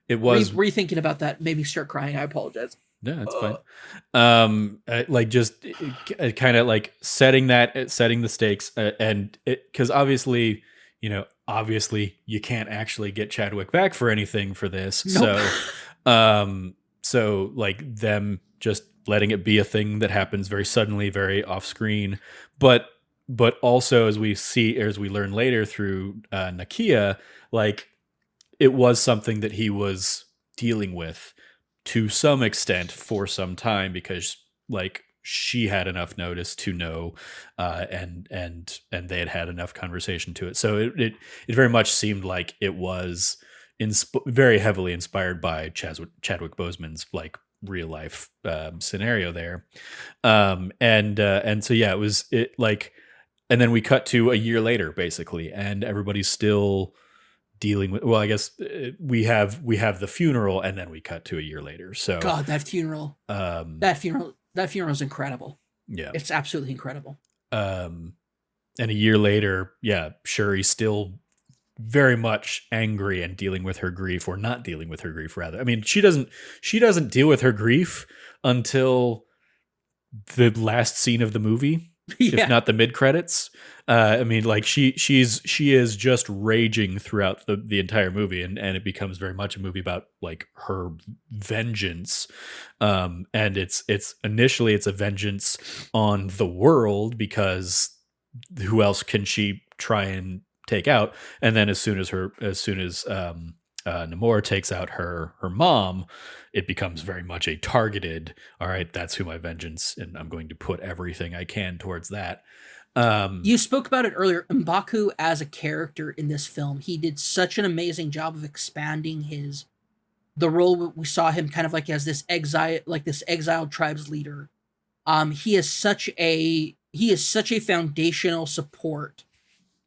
rethinking about that made me start crying. I apologize. No, it's fine. Like just kind of like setting the stakes, and because obviously you can't actually get Chadwick back for anything for this. Nope. So like them just letting it be a thing that happens very suddenly, very off screen, but also as we learn later through Nakia, like it was something that he was dealing with to some extent for some time, because like she had enough notice to know, and they had enough conversation to it. So it very much seemed like it was very heavily inspired by Chadwick Boseman's like real life scenario there. And so yeah, it like, and then we cut to a year later basically, and everybo's still dealing with, well, I guess we have the funeral, and then we cut to a year later. So God, that funeral is incredible. Yeah, it's absolutely incredible. And a year later, yeah, Shuri's still very much angry and dealing with her grief, or not dealing with her grief rather. I mean, she doesn't deal with her grief until the last scene of the movie. Yeah. If not the mid credits. I mean, like she is just raging throughout the entire movie, and it becomes very much a movie about like her vengeance. And it's initially a vengeance on the world, because who else can she try and take out? And then as soon as Namor takes out her mom, it becomes very much a targeted, all right, that's who my vengeance, and I'm going to put everything I can towards that. You spoke about it earlier. M'Baku as a character in this film, he did such an amazing job of expanding the role. We saw him kind of like as this exiled tribes leader. He is such a foundational support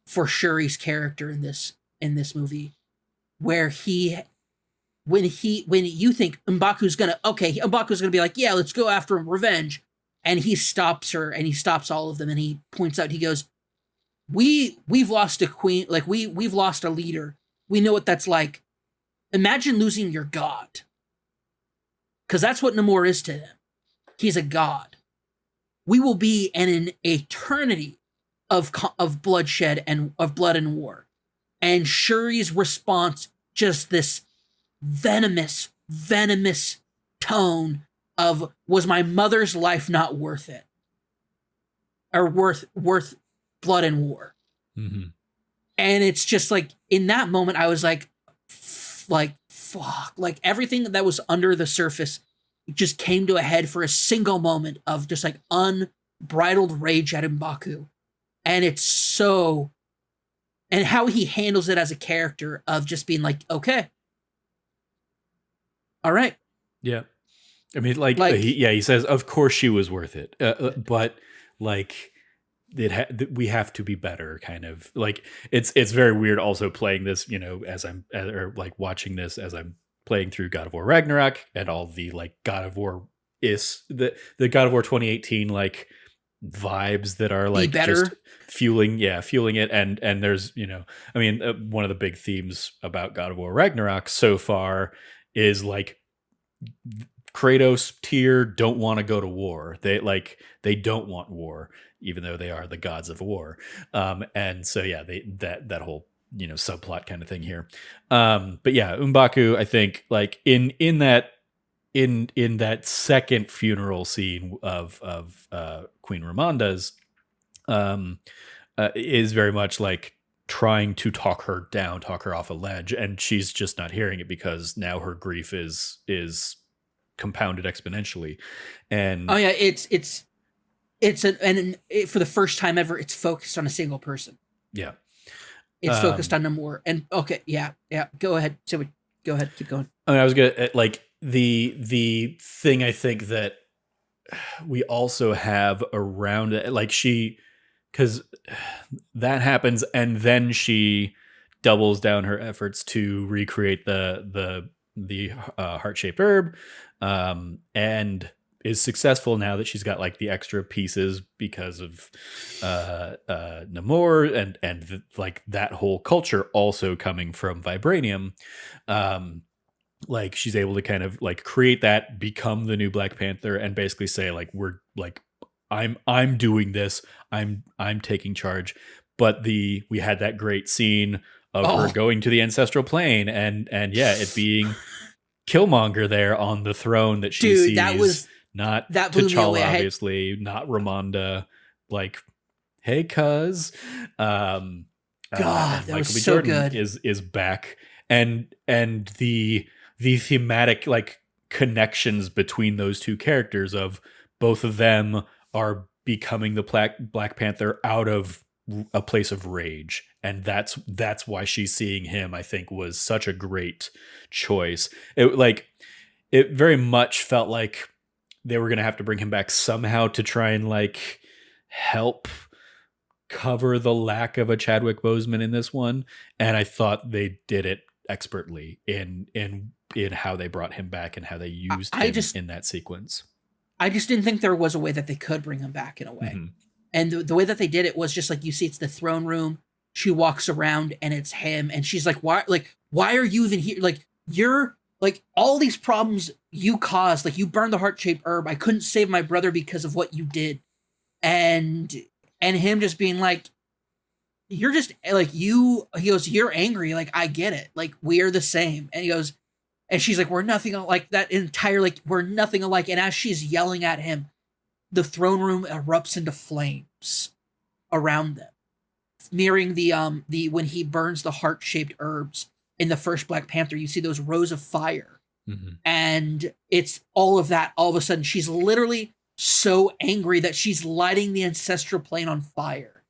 for Shuri's character in this movie, where when you think M'Baku's gonna be like, yeah, let's go after him, revenge, and he stops her, and he stops all of them, and he points out, he goes, we've lost a queen, like we've lost a leader. We know what that's like. Imagine losing your god, because that's what Namor is to him. He's a god. We will be in an eternity of bloodshed and of blood and war. And Shuri's response, just this venomous tone of, was my mother's life not worth it? Or worth blood and war. Mm-hmm. And it's just like in that moment I was like fuck, like everything that was under the surface just came to a head for a single moment of just like unbridled rage at M'Baku. And it's so, and how he handles it as a character of just being like, okay, all right. Yeah. I mean, like, Like, he says, of course she was worth it. But like, we have to be better, kind of like it's very weird also playing this, as I'm or like watching this as I'm playing through God of War Ragnarok and all the like God of War is the God of War 2018 like vibes that are be like just better. fueling it. And there's, I mean, one of the big themes about God of War Ragnarok so far is like Kratos Tyr don't want to go to war. They don't want war, even though they are the gods of war. And so yeah, that whole subplot kind of thing here. But yeah, M'Baku, I think like in that second funeral scene of Queen Ramonda's, is very much like trying to talk her down, talk her off a ledge, and she's just not hearing it because now her grief is compounded exponentially. Oh And yeah, for the first time ever, it's focused on a single person. yeah, It's focused on number one. And okay, yeah. Go ahead. So go ahead, keep going. I mean, I was gonna like the thing I think that we also have around it, like because that happens, and then she doubles down her efforts to recreate the heart-shaped herb, and is successful now that she's got like the extra pieces because of Namor and like that whole culture also coming from vibranium. Like she's able to kind of like create that, become the new Black Panther, and basically say like, we're like, I'm doing this, I'm taking charge. But we had that great scene of her going to the ancestral plane, and yeah, it being Killmonger there on the throne that she dude, sees, not that blew me away. T'Challa, obviously, not Ramonda, like, hey cuz. God, And that Michael was B. so Jordan good. is back, and the thematic like connections between those two characters of both of them are becoming the Black Panther out of a place of rage, and that's why she's seeing him, I think, was such a great choice. It very much felt like they were going to have to bring him back somehow to try and like help cover the lack of a Chadwick Boseman in this one, and I thought they did it expertly in how they brought him back and how they used him in that sequence. I just didn't think there was a way that they could bring him back in a way. Mm-hmm. And the way that they did it was just like, you see, it's the throne room. She walks around and it's him, and she's like, why are you even here? Like, you're like, all these problems you caused, like you burned the heart-shaped herb. I couldn't save my brother because of what you did. And him just being like, you're just like, he goes, you're angry. Like, I get it. Like, we're the same. And he goes, and she's like, we're nothing like that entire, like, we're nothing alike. And as she's yelling at him, the throne room erupts into flames around them, mirroring the when he burns the heart-shaped herbs in the first Black Panther. You see those rows of fire, and it's all of that. All of a sudden, she's literally so angry that she's lighting the ancestral plane on fire,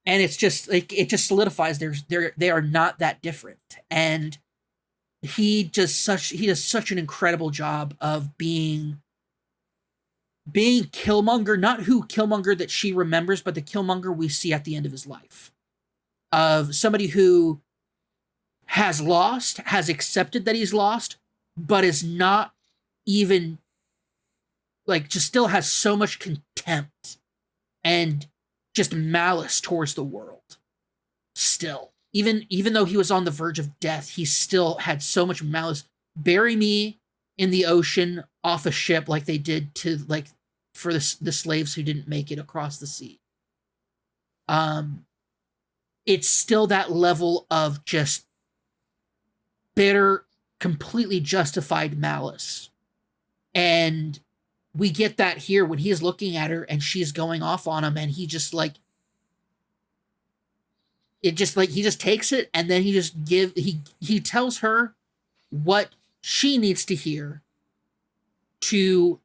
and it's just like, it just solidifies they are not that different. And he does such an incredible job of being Killmonger, not who Killmonger that she remembers, but the Killmonger we see at the end of his life, of somebody who has lost, has accepted that he's lost, but is not even like, just still has so much contempt and just malice towards the world. Still, even though he was on the verge of death, he still had so much malice. Bury me in the ocean off a ship, like they did to, like, for the slaves who didn't make it across the sea. It's still that level of just bitter, completely justified malice. And we get that here when he's looking at her and she's going off on him, and he just like, it just like he just takes it and then he tells her what she needs to hear to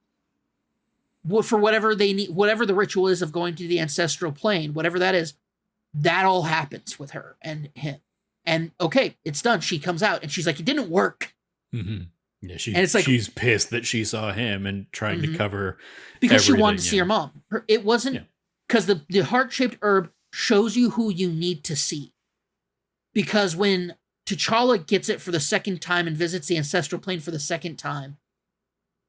for whatever they need, whatever the ritual is of going to the ancestral plane, whatever that is, that all happens with her and him. And okay, it's done. She comes out and she's like, it didn't work. Mm-hmm. Yeah, and it's like, she's pissed that she saw him and trying to cover because she wanted to see her mom. It wasn't because the heart-shaped herb shows you who you need to see. Because when T'Challa gets it for the second time and visits the ancestral plane for the second time,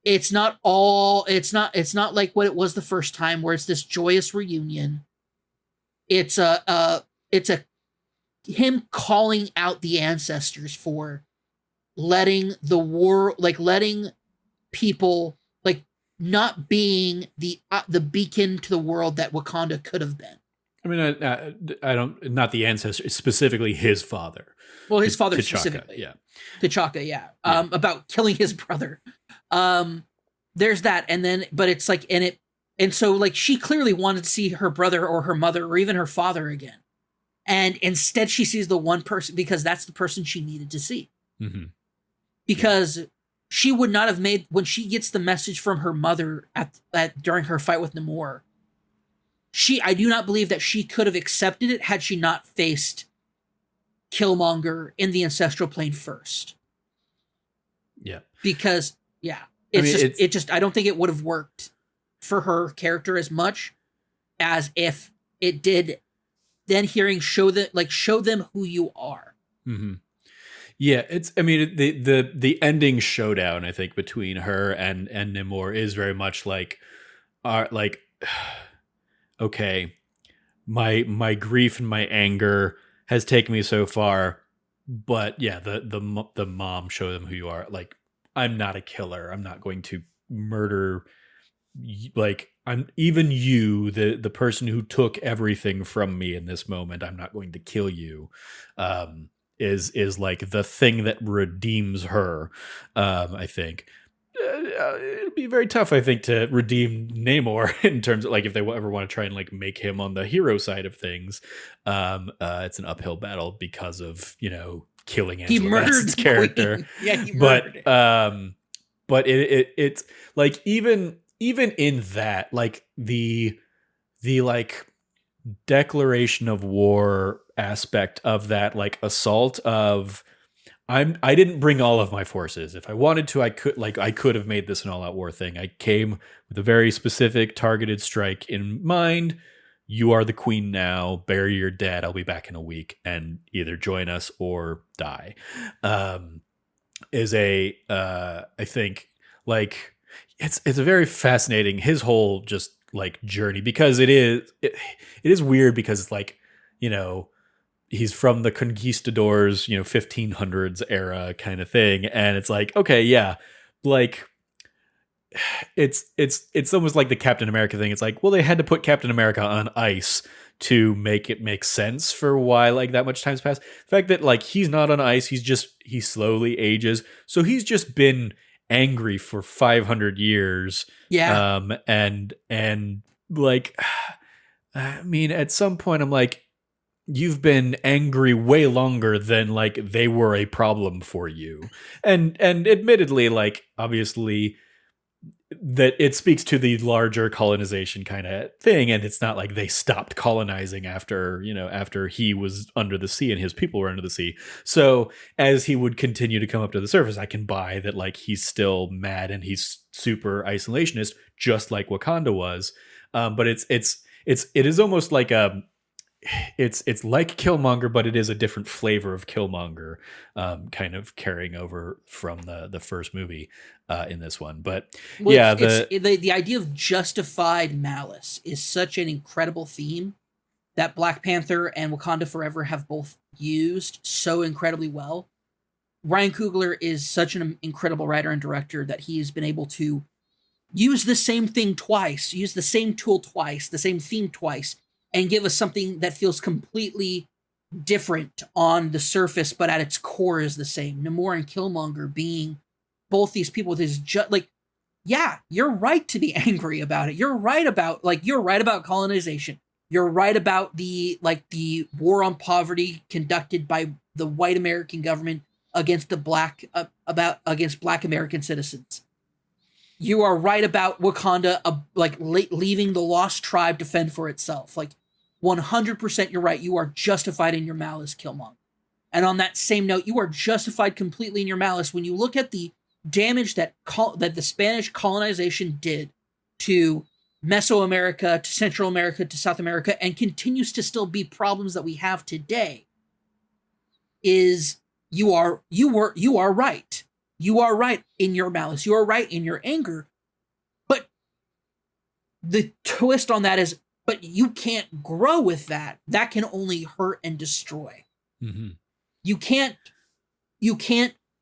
it's not like what it was the first time where it's this joyous reunion. It's a him calling out the ancestors for letting the war, like letting people, like not being the beacon to the world that Wakanda could have been. I mean, I don't, not the ancestor, specifically his father. Well, his father T'Chaka, specifically. yeah. T'Chaka, yeah. About killing his brother. There's that, and then, but it's like, and so like she clearly wanted to see her brother or her mother or even her father again. And instead she sees the one person because that's the person she needed to see. Mm-hmm. Because she would not have made, when she gets the message from her mother at during her fight with Namor, I do not believe that she could have accepted it had she not faced Killmonger in the ancestral plane first. Yeah. Because, yeah, I don't think it would have worked for her character as much as if it did. Then hearing show them who you are. Mm-hmm. Yeah, the ending showdown, I think, between her and Namor is very much like, okay, my grief and my anger has taken me so far, but yeah, the mom, show them who you are. Like, I'm not a killer. I'm not going to murder. Like, I'm even you, the person who took everything from me in this moment. I'm not going to kill you. Is like the thing that redeems her. I think it'd be very tough, I think, to redeem Namor in terms of like if they ever want to try and like make him on the hero side of things. It's an uphill battle because of killing Angela Bassett's character. Yeah, he murdered but it's like even in that, like the like declaration of war aspect of that, like assault of I didn't bring all of my forces. If I wanted to, I could have made this an all-out war thing. I came with a very specific targeted strike in mind. You are the queen now. Bury your dead. I'll be back in a week and either join us or die. I think like it's a very fascinating, his whole just like journey, because it is weird because it's like, he's from the conquistadors, 1500s era kind of thing. And it's like, okay, yeah, like it's almost like the Captain America thing. It's like, well, they had to put Captain America on ice to make it make sense for why like that much time's passed. The fact that like he's not on ice, he slowly ages. So he's just been angry for 500 years. Yeah. And like, I mean, at some point I'm like, you've been angry way longer than like they were a problem for you. And admittedly, like obviously that it speaks to the larger colonization kind of thing. And it's not like they stopped colonizing after he was under the sea and his people were under the sea. So as he would continue to come up to the surface, I can buy that like he's still mad and he's super isolationist, just like Wakanda was. But it is almost like it's like Killmonger, but it is a different flavor of Killmonger, kind of carrying over from the first movie in this one. But the idea of justified malice is such an incredible theme that Black Panther and Wakanda Forever have both used so incredibly well. Ryan Coogler is such an incredible writer and director that he has been able to use the same thing twice, use the same tool twice, the same theme twice, and give us something that feels completely different on the surface, but at its core is the same. Namor and Killmonger being both these people with his yeah, you're right to be angry about it. You're right about colonization. You're right about the war on poverty conducted by the white American government against the against black American citizens. You are right about Wakanda, leaving the lost tribe to fend for itself. 100% you're right. You are justified in your malice, Killmonger. And on that same note, you are justified completely in your malice when you look at the damage that the Spanish colonization did to Mesoamerica, to Central America, to South America, and continues to still be problems that we have today. You are right. You are right in your malice. You are right in your anger. But the twist on that is, but you can't grow with that. That can only hurt and destroy. Mm-hmm. You can't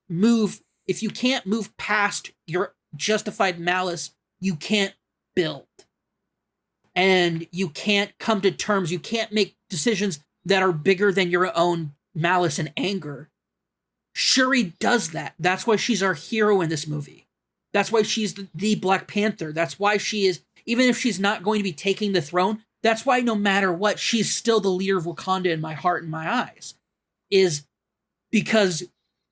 move, if you can't move past your justified malice, you can't build. And you can't come to terms, you can't make decisions that are bigger than your own malice and anger. Shuri does that. That's why she's our hero in this movie. That's why she's the Black Panther. That's why she is, even if she's not going to be taking the throne, that's why no matter what, she's still the leader of Wakanda in my heart and my eyes. Is because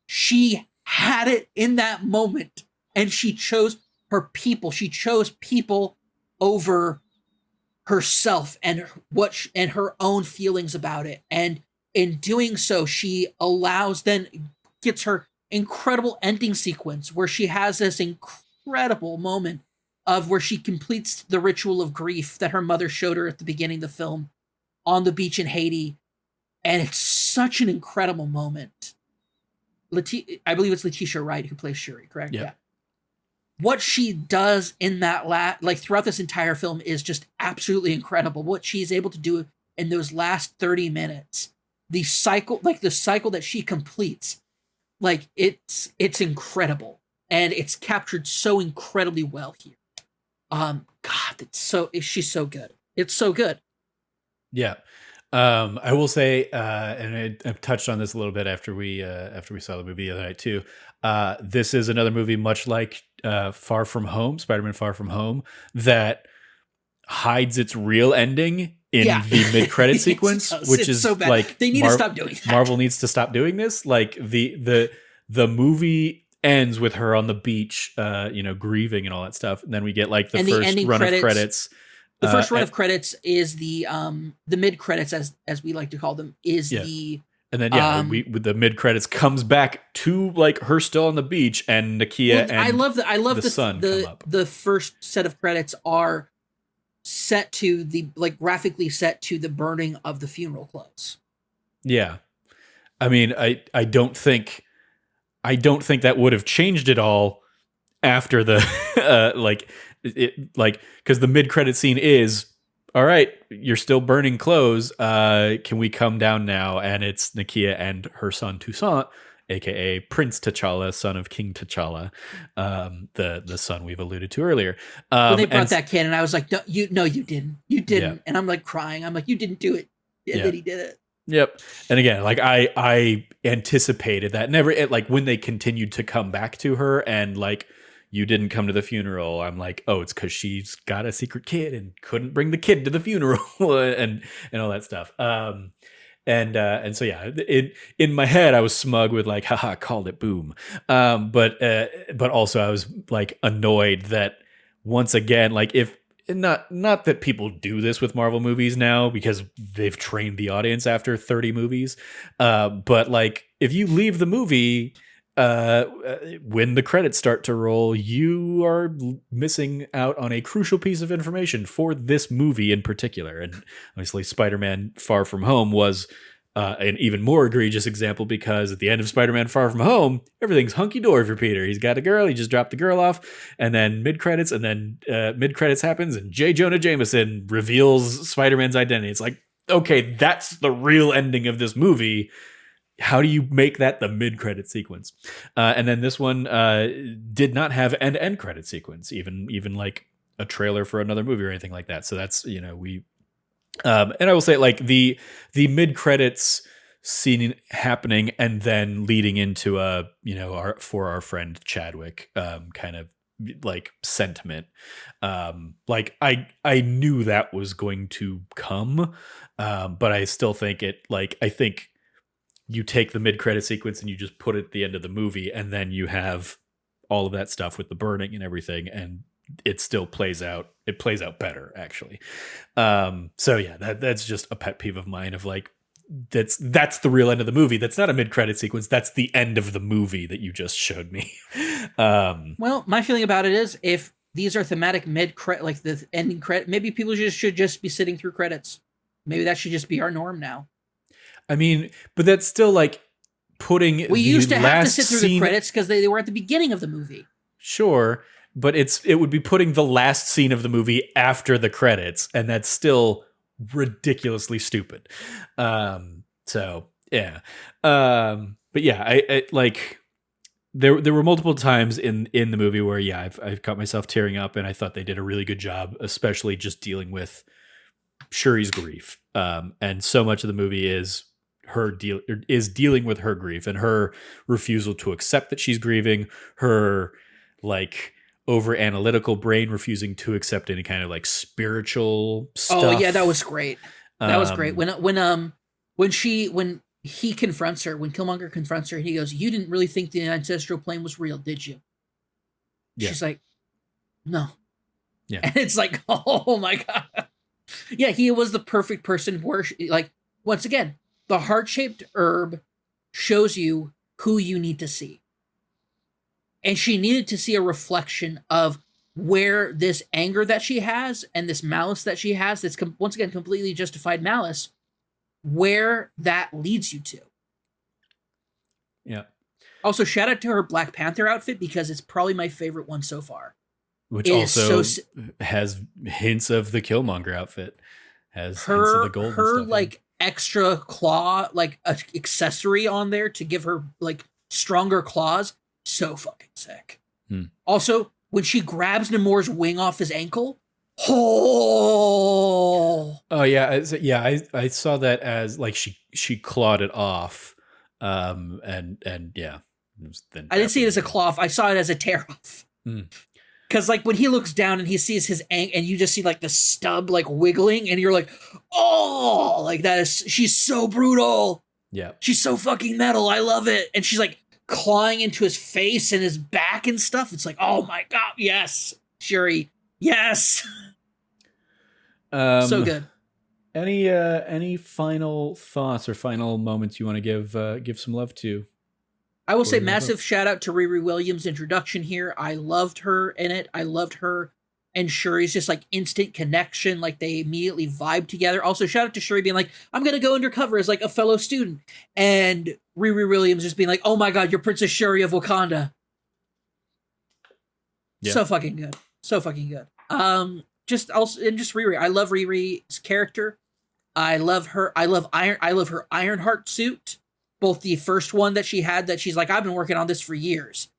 she had it in that moment and she chose her people. She chose people over herself and and her own feelings about it. And in doing so, she gets her incredible ending sequence where she has this incredible moment of where she completes the ritual of grief that her mother showed her at the beginning of the film on the beach in Haiti. And it's such an incredible moment. I believe it's Letitia Wright who plays Shuri, correct? Yeah. What she does in that throughout this entire film is just absolutely incredible. What she's able to do in those last 30 minutes, the cycle that she completes, it's incredible. And it's captured so incredibly well here. God, she's so good. It's so good. Yeah. I will say, and I've touched on this a little bit after we saw the movie the other night too. This is another movie much like Far From Home, Spider-Man Far From Home, that hides its real ending in the mid-credit sequence, which is so bad. Like they need to stop doing that. Marvel needs to stop doing this. Like the movie ends with her on the beach, grieving and all that stuff, and then we get like the first run of credits. The first run of credits is the mid credits, as we like to call them, and then the mid credits comes back to like her still on the beach and Nakia and I love the sun come up. The first set of credits are set to graphically set to the burning of the funeral clothes. Yeah, I mean, I don't think that would have changed at all after the because the mid-credit scene is, all right, you're still burning clothes. Can we come down now? And it's Nakia and her son Toussaint, aka Prince T'Challa, son of King T'Challa, the son we've alluded to earlier. When they brought that kid, and I was like, you didn't, yeah. And I'm like crying. I'm like, you didn't do it, and then he did it. Yep. And again, like I anticipated that. When they continued to come back to her and like, you didn't come to the funeral. I'm like, oh, it's because she's got a secret kid and couldn't bring the kid to the funeral and all that stuff. And so yeah, in my head I was smug with like, haha, called it, boom. But also I was like annoyed that once again, like if not that people do this with Marvel movies now because they've trained the audience after 30 movies, but like if you leave the movie when the credits start to roll, you are missing out on a crucial piece of information for this movie in particular. And obviously Spider-Man Far From Home was an even more egregious example because at the end of Spider-Man Far From Home, everything's hunky-dory for Peter. He's got a girl, he just dropped the girl off, and then mid-credits happens and J. Jonah Jameson reveals Spider-Man's identity. It's like, okay, that's the real ending of this movie. How do you make that the mid-credit sequence? And then this one did not have an end credit sequence, even like a trailer for another movie or anything like that. So that's, and I will say like the mid-credits scene happening and then leading into our friend Chadwick kind of like sentiment. Like I knew that was going to come, but I still think I think you take the mid-credit sequence and you just put it at the end of the movie, and then you have all of that stuff with the burning and everything, and it still plays out. It plays out better, actually. So yeah, that's just a pet peeve of mine of like, that's the real end of the movie. That's not a mid-credit sequence. That's the end of the movie that you just showed me. Well, my feeling about it is, if these are thematic mid-credit, like the ending credit, maybe people should just be sitting through credits. Maybe that should just be our norm now. I mean, but that's still like putting We the used to have to last sit through scene. the credits because they were at the beginning of the movie. Sure, but it would be putting the last scene of the movie after the credits, and that's still ridiculously stupid. So yeah. But yeah, I like there were multiple times in the movie where yeah, I've caught myself tearing up, and I thought they did a really good job, especially just dealing with Shuri's grief. And so much of the movie is dealing with her grief and her refusal to accept that she's grieving, her like over analytical brain refusing to accept any kind of like spiritual stuff. Oh yeah, that was great. That was great. Um, When he confronts her, when Killmonger confronts her, he goes, "You didn't really think the ancestral plane was real, did you?" Yeah. She's like, "No." Yeah. And it's like, oh my god. Yeah, he was the perfect person where, like, once again, the heart-shaped herb shows you who you need to see. And she needed to see a reflection of where this anger that she has and this malice that she has, that's once again completely justified malice, where that leads you to. Yeah. Also, shout out to her Black Panther outfit, because it's probably my favorite one so far. Which It also is so has hints of the Killmonger outfit. Has hints of the gold and her stuff. like extra claw like accessory on there to give her like stronger claws. So fucking sick. Also, when she grabs Namor's wing off his ankle, oh Yeah, I saw that as like she clawed it off, and yeah, then I didn't see it as a claw. I saw it as a tear off. Because like when he looks down and he sees his and you just see like the stub like wiggling, and you're like, oh, like that is, she's so brutal. Yeah, She's so fucking metal. I love it. And she's like clawing into his face and his back and stuff. It's like, oh my god, yes, Shuri, yes. So good. Any final thoughts or final moments you want to give some love to? I will say massive shout out to Riri Williams' introduction here. I loved her in it. I loved her and Shuri's just like instant connection. Like they immediately vibe together. Also, shout out to Shuri being like, I'm going to go undercover as like a fellow student. And Riri Williams just being like, oh my god, you're Princess Shuri of Wakanda. Yeah. So fucking good. So fucking good. Just Riri. I love Riri's character. I love her. I love her Ironheart suit. Both the first one that she had that she's like, I've been working on this for years.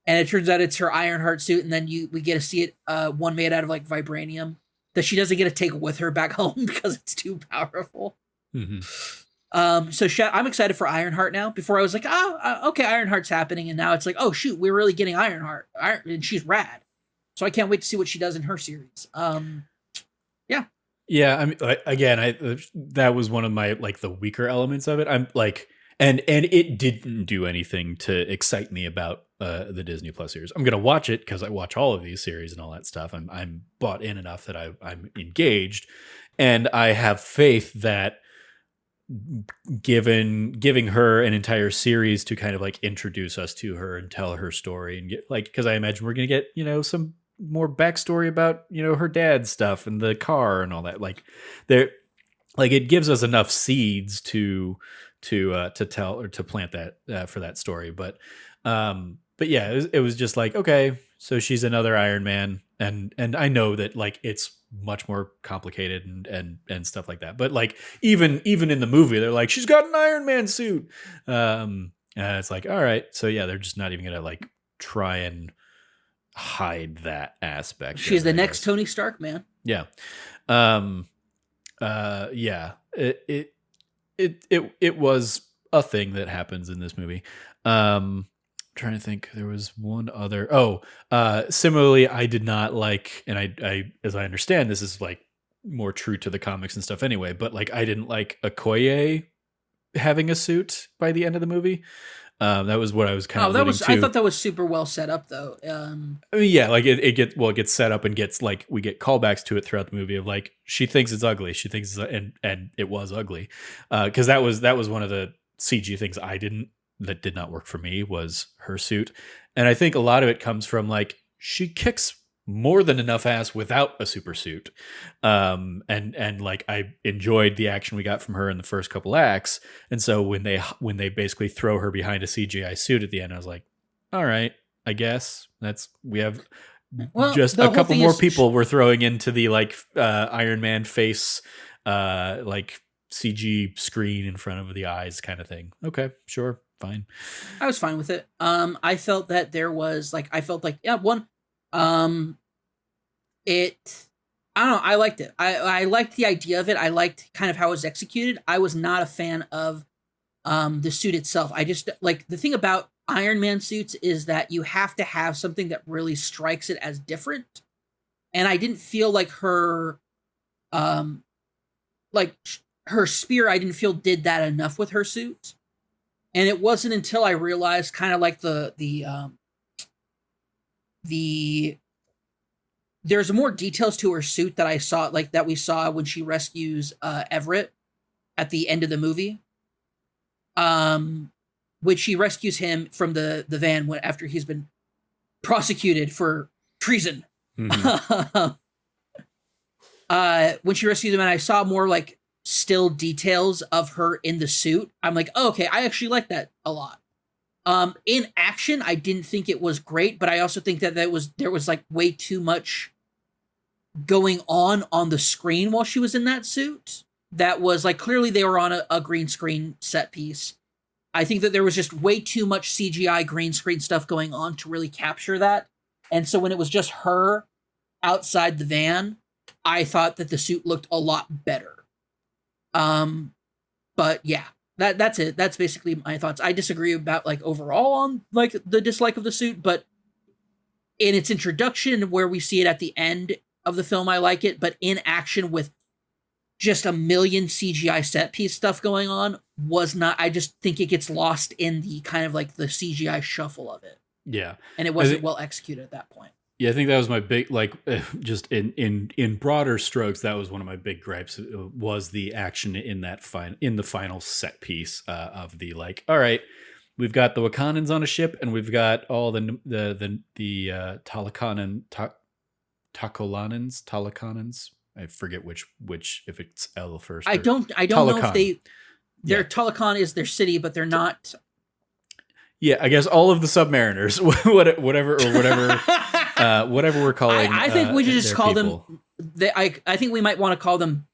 And it turns out it's her Ironheart suit. And then we get to see it, one made out of like vibranium that she doesn't get to take with her back home because it's too powerful. Mm-hmm. So I'm excited for Ironheart now. Before I was like, okay, Ironheart's happening. And now it's like, oh shoot, we're really getting Ironheart. And she's rad. So I can't wait to see what she does in her series. Yeah. Yeah. I mean, again, that was one of my, like the weaker elements of it. I'm like, and it didn't do anything to excite me about the Disney Plus series. I'm gonna watch it because I watch all of these series and all that stuff. I'm bought in enough that I'm engaged, and I have faith that giving her an entire series to kind of like introduce us to her and tell her story and get like, because I imagine we're gonna get some more backstory about her dad's stuff and the car and all that. Like there, like it gives us enough seeds to tell or to plant that for that story. But yeah, it was just like, okay, so she's another Iron Man, and I know that like it's much more complicated and stuff like that. But like even in the movie, they're like, she's got an Iron Man suit. It's like, all right, so yeah, they're just not even gonna like try and hide that aspect. She's the next Tony Stark, man. Yeah. Yeah. It was a thing that happens in this movie. trying to think. There was one other. Oh, similarly, I did not like, and I, as I understand, this is like more true to the comics and stuff anyway. But like, I didn't like Okoye having a suit by the end of the movie. That was what I was kind Oh, of that alluding was. to. I thought that was super well set up, though. I mean, yeah, like it gets set up and gets like we get callbacks to it throughout the movie of like she thinks it's ugly, she thinks and it was ugly, because that was one of the CG things that did not work for me was her suit, and I think a lot of it comes from like she kicks more than enough ass without a super suit, and like I enjoyed the action we got from her in the first couple acts, and so when they basically throw her behind a CGI suit at the end, I was like, all right, I guess we have well, just the a whole couple thing more is, people we're throwing into the like Iron Man face like CG screen in front of the eyes kind of thing. Okay, sure, fine. I was fine with it. I felt that there was like I felt like yeah one, um, it. I don't know. I liked it. I liked the idea of it. I liked kind of how it was executed. I was not a fan of the suit itself. I just like the thing about Iron Man suits is that you have to have something that really strikes it as different. And I didn't feel like um her spear, I didn't feel did that enough with her suit. And it wasn't until I realized kind of like the there's more details to her suit that I saw like that we saw when she rescues Everett at the end of the movie. When she rescues him from the van after he's been prosecuted for treason. Mhm. When she rescued him, and I saw more like still details of her in the suit, I'm like, oh, okay, I actually like that a lot. In action, I didn't think it was great, but I also think that there was like way too much going on the screen while she was in that suit. That was like clearly they were on a green screen set piece. I think that there was just way too much CGI green screen stuff going on to really capture that. And so when it was just her outside the van, I thought that the suit looked a lot better. But yeah, that's it. That's basically my thoughts. I disagree about like overall on like the dislike of the suit, but in its introduction where we see it at the end of the film, I like it. But in action with just a million CGI set piece stuff going on was not. I just think it gets lost in the kind of like the CGI shuffle of it, Yeah, and it wasn't well executed at that point. yeah, I think that was my big like just in broader strokes. That was one of my big gripes was the action in the final set piece of the like. All right, we've got the Wakandans on a ship, and we've got all the Talakanans. I forget which if it's L first. I don't know if their Yeah. Talokan is their city, but they're not. Yeah, I guess all of the Submariners, whatever whatever we're calling. I think we should just call people. them. I think we might want to call them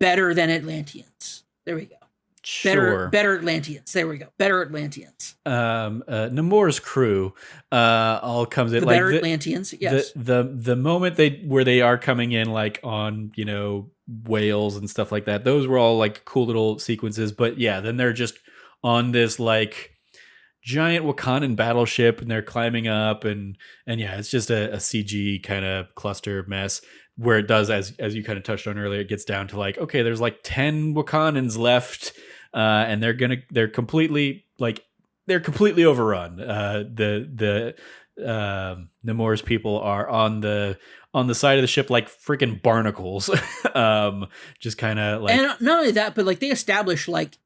better than Atlanteans. There we go. Sure. Better Atlanteans. There we go. Better Atlanteans. Namor's crew all comes in The like better Atlanteans. Yes. the moment they are coming in like on whales and stuff like that. Those were all like cool little sequences. But yeah, then they're just on this like giant Wakandan battleship and they're climbing up and yeah, it's just a CG kind of cluster mess where it does as you kind of touched on earlier, it gets down to like, okay, there's like 10 Wakandans left and they're completely overrun. The Namor's people are on the side of the ship like freaking barnacles. Just kind of like, and not only that, but like they establish like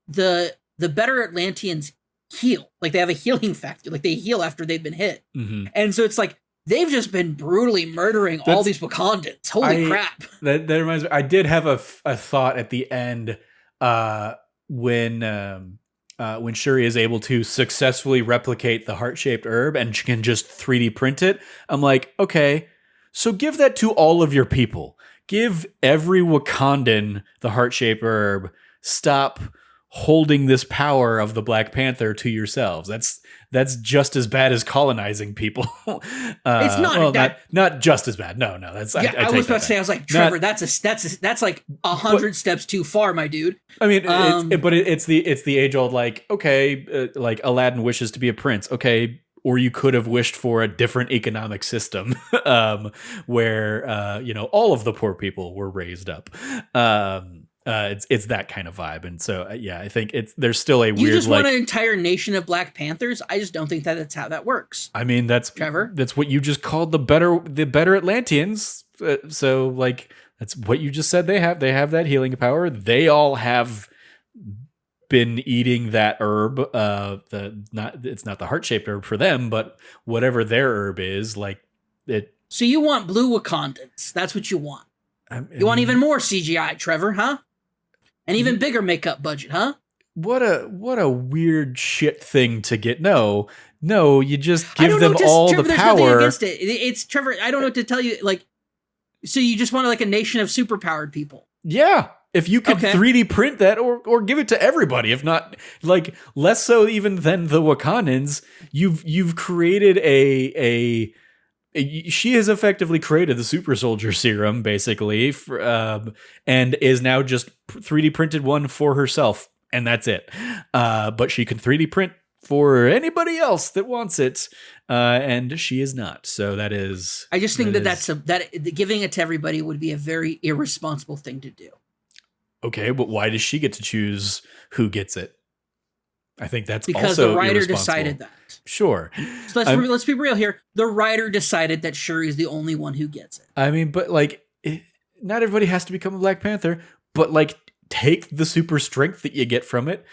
the better Atlanteans heal. Like they have a healing factor. Like they heal after they've been hit. mm-hmm. And so it's like they've just been brutally murdering all these Wakandans. Holy crap. That reminds me. I did have a thought at the end when Shuri is able to successfully replicate the heart-shaped herb and can just 3D print it. I'm like, okay, so give that to all of your people. Give every Wakandan the heart-shaped herb. Stop holding this power of the Black Panther to yourselves. That's just as bad as colonizing people. It's not well, that. not just as bad. No, that's Yeah, I was about to say. I was like, Trevor, that's like 100 steps too far, my dude. I mean, it's the age old, like, okay, like Aladdin wishes to be a prince, okay, or you could have wished for a different economic system, where all of the poor people were raised up. It's that kind of vibe, and so yeah, I think there's still a weird. You just want like, an entire nation of Black Panthers? I just don't think that's how that works. I mean, Trevor. That's what you just called the better Atlanteans. So like that's what you just said. They have that healing power. They all have been eating that herb. It's not the heart-shaped herb for them, but whatever their herb is, like it. So you want blue Wakandans? That's what you want. You want even more CGI, Trevor, huh? An even bigger makeup budget, huh? What a weird shit thing to get. No, you just give them all Trevor, the power. There's nothing against it. It's Trevor. I don't know what to tell you. Like, so you just want like a nation of superpowered people? Yeah. If you could 3D print that or give it to everybody, if not like less so even than the Wakandans, you've created she has effectively created the super soldier serum, basically, and is now just 3D printed one for herself, and that's it. But she can 3D print for anybody else that wants it, and she is not. So that is. I just think that giving it to everybody would be a very irresponsible thing to do. Okay, but why does she get to choose who gets it? I think that's because also the writer decided that. Sure. So let's be real here. The writer decided that Shuri is the only one who gets it. I mean, but like, not everybody has to become a Black Panther, but like, take the super strength that you get from it.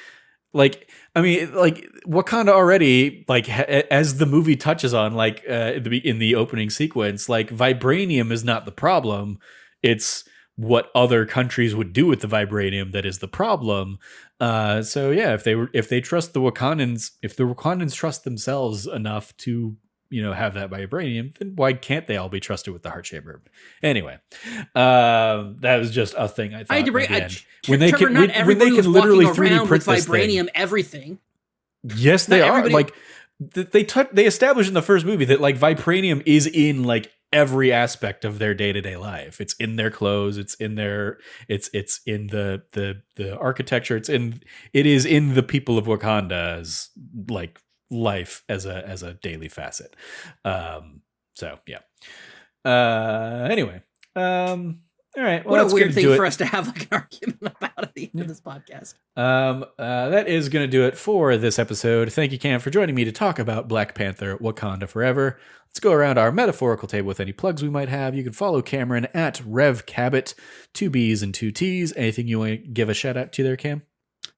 Like, I mean, like Wakanda already, like as the movie touches on, like in the opening sequence, like vibranium is not the problem. It's what other countries would do with the vibranium that is the problem. So yeah, if they trust the Wakandans, if the Wakandans trust themselves enough to have that vibranium, then why can't they all be trusted with the heart-shaped herb? Anyway, that was just a thing I thought. I had to bring when they can literally 3D print with vibranium everything. Yes, they are. Like they established in the first movie that like vibranium is in like every aspect of their day-to-day life. It's in their clothes, it's in their it's in the architecture, it is in the people of Wakanda's like life as a daily facet. So yeah. Anyway. All right. Well, what a weird thing for us to have like an argument about at the end of this podcast. That is going to do it for this episode. Thank you, Cam, for joining me to talk about Black Panther Wakanda Forever. Let's go around our metaphorical table with any plugs we might have. You can follow Cameron at Rev Cabot, 2 B's and 2 T's. Anything you want to give a shout out to there, Cam?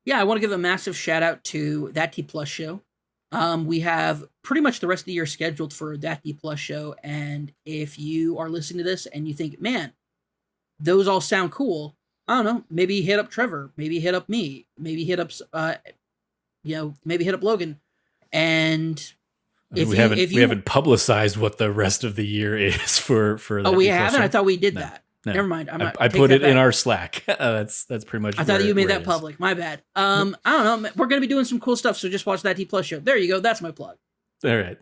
Yeah, I want to give a massive shout out to That T Plus show. We have pretty much the rest of the year scheduled for That T Plus show. And if you are listening to this and you think, man, those all sound cool, I don't know, maybe hit up Trevor, maybe hit up me, maybe hit up, maybe hit up Logan. And we haven't publicized what the rest of the year is for that. Oh, we haven't? I thought we did that. No. Never mind. I put it in our Slack. That's pretty much. I thought you made that public. My bad. I don't know. We're gonna be doing some cool stuff, so just watch That T Plus show. There you go. That's my plug. All right.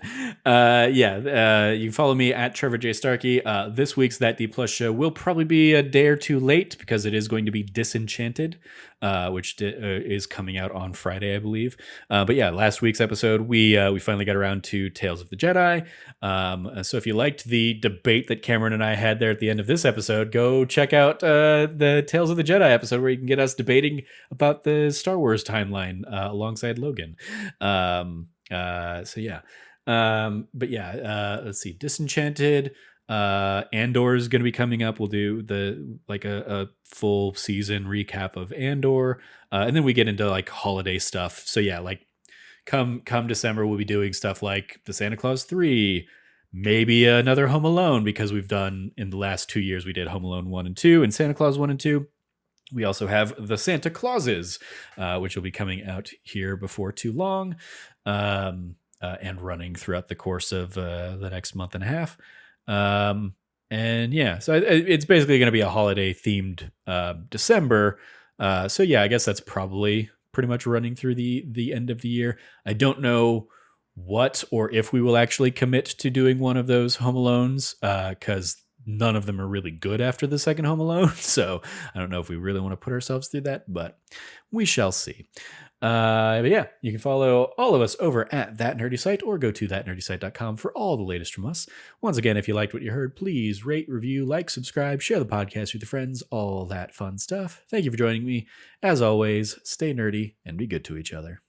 You can follow me at Trevor J. Starkey. This week's That D Plus show will probably be a day or two late because it is going to be Disenchanted, which is coming out on Friday, I believe. But yeah, last week's episode, we finally got around to Tales of the Jedi. So if you liked the debate that Cameron and I had there at the end of this episode, go check out the Tales of the Jedi episode where you can get us debating about the Star Wars timeline alongside Logan. Let's see, Disenchanted, Andor is going to be coming up. We'll do a full season recap of Andor, and then we get into like holiday stuff. So yeah, like come December, we'll be doing stuff like the Santa Claus 3, maybe another Home Alone, because we've done in the last 2 years, we did Home Alone 1 and 2 and Santa Claus 1 and 2. We also have the Santa Clauses, which will be coming out here before too long, and running throughout the course of the next month and a half. So it's basically going to be a holiday themed December. So yeah, I guess that's probably pretty much running through the end of the year. I don't know what or if we will actually commit to doing one of those Home Alones, because none of them are really good after the second Home Alone. So I don't know if we really want to put ourselves through that, but we shall see. But yeah, you can follow all of us over at That Nerdy Site or go to thatnerdysite.com for all the latest from us. Once again, if you liked what you heard, please rate, review, like, subscribe, share the podcast with your friends, all that fun stuff. Thank you for joining me. As always, stay nerdy and be good to each other.